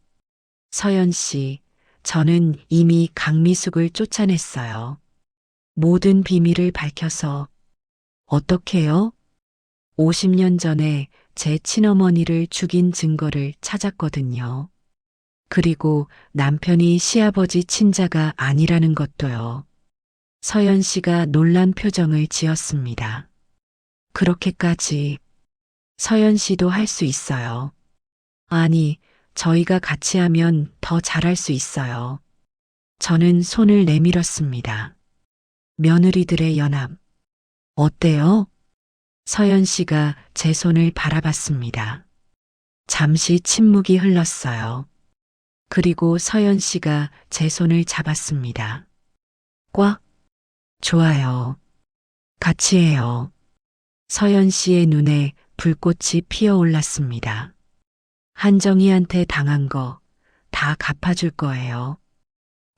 서연 씨, 저는 이미 강미숙을 쫓아냈어요. 모든 비밀을 밝혀서. 어떻게요? 50년 전에 제 친어머니를 죽인 증거를 찾았거든요. 그리고 남편이 시아버지 친자가 아니라는 것도요. 서연 씨가 놀란 표정을 지었습니다. 그렇게까지 서연 씨도 할 수 있어요. 아니, 저희가 같이 하면 더 잘할 수 있어요. 저는 손을 내밀었습니다. 며느리들의 연합. 어때요? 서연 씨가 제 손을 바라봤습니다. 잠시 침묵이 흘렀어요. 그리고 서연 씨가 제 손을 잡았습니다. 꽉. 좋아요. 같이 해요. 서연 씨의 눈에 불꽃이 피어올랐습니다. 한정희한테 당한 거 다 갚아줄 거예요.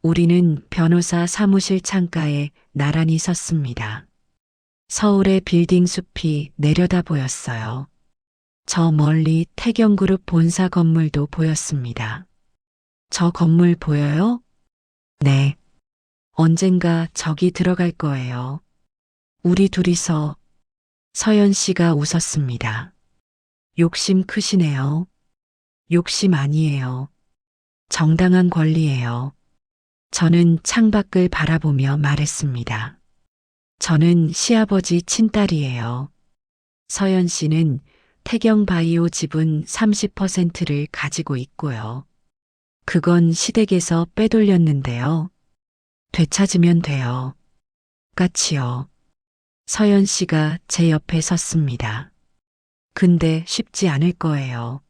우리는 변호사 사무실 창가에 나란히 섰습니다. 서울의 빌딩 숲이 내려다 보였어요. 저 멀리 태경그룹 본사 건물도 보였습니다. 저 건물 보여요? 네. 언젠가 저기 들어갈 거예요. 우리 둘이서. 서연 씨가 웃었습니다. 욕심 크시네요. 욕심 아니에요. 정당한 권리예요. 저는 창밖을 바라보며 말했습니다. 저는 시아버지 친딸이에요. 서연 씨는 태경바이오 지분 30%를 가지고 있고요. 그건 시댁에서 빼돌렸는데요. 되찾으면 돼요. 같이요. 서연 씨가 제 옆에 섰습니다. 근데 쉽지 않을 거예요.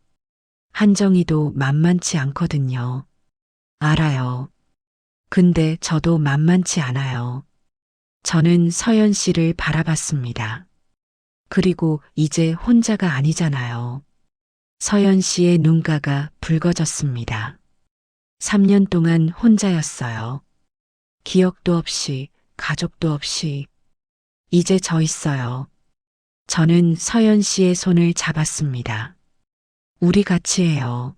한정희도 만만치 않거든요. 알아요. 근데 저도 만만치 않아요. 저는 서연 씨를 바라봤습니다. 그리고 이제 혼자가 아니잖아요. 서연 씨의 눈가가 붉어졌습니다. 3년 동안 혼자였어요. 기억도 없이, 가족도 없이. 이제 저 있어요. 저는 서연 씨의 손을 잡았습니다. 우리 같이 해요.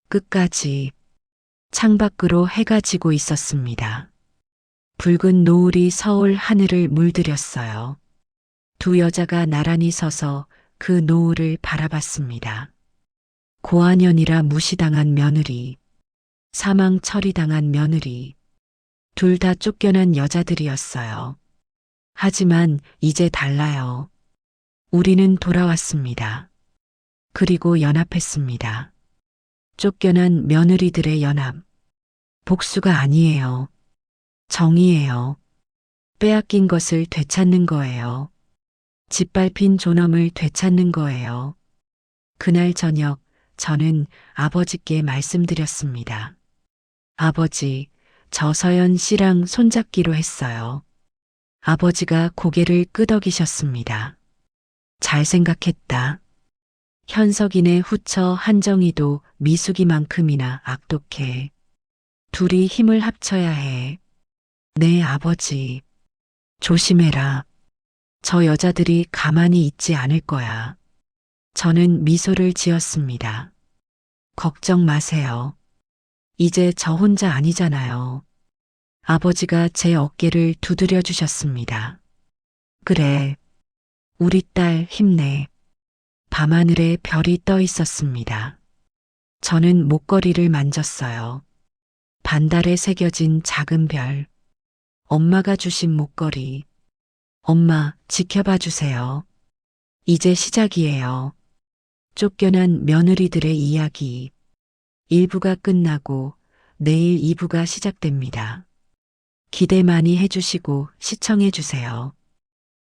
끝까지. 창밖으로 해가 지고 있었습니다. 붉은 노을이 서울 하늘을 물들였어요. 두 여자가 나란히 서서 그 노을을 바라봤습니다. 고아년이라 무시당한 며느리, 사망 처리당한 며느리, 둘 다 쫓겨난 여자들이었어요. 하지만 이제 달라요. 우리는 돌아왔습니다. 그리고 연합했습니다. 쫓겨난 며느리들의 연합. 복수가 아니에요. 정의예요. 빼앗긴 것을 되찾는 거예요. 짓밟힌 존엄을 되찾는 거예요. 그날 저녁 저는 아버지께 말씀드렸습니다. 아버지, 저 서연 씨랑 손잡기로 했어요. 아버지가 고개를 끄덕이셨습니다. 잘 생각했다. 현석이네 후처 한정이도 미숙이만큼이나 악독해. 둘이 힘을 합쳐야 해. 네, 아버지. 조심해라. 저 여자들이 가만히 있지 않을 거야. 저는 미소를 지었습니다. 걱정 마세요. 이제 저 혼자 아니잖아요. 아버지가 제 어깨를 두드려 주셨습니다. 그래. 우리 딸 힘내. 밤하늘에 별이 떠 있었습니다. 저는 목걸이를 만졌어요. 반달에 새겨진 작은 별. 엄마가 주신 목걸이. 엄마, 지켜봐 주세요. 이제 시작이에요. 쫓겨난 며느리들의 이야기. 1부가 끝나고 내일 2부가 시작됩니다. 기대 많이 해주시고 시청해주세요.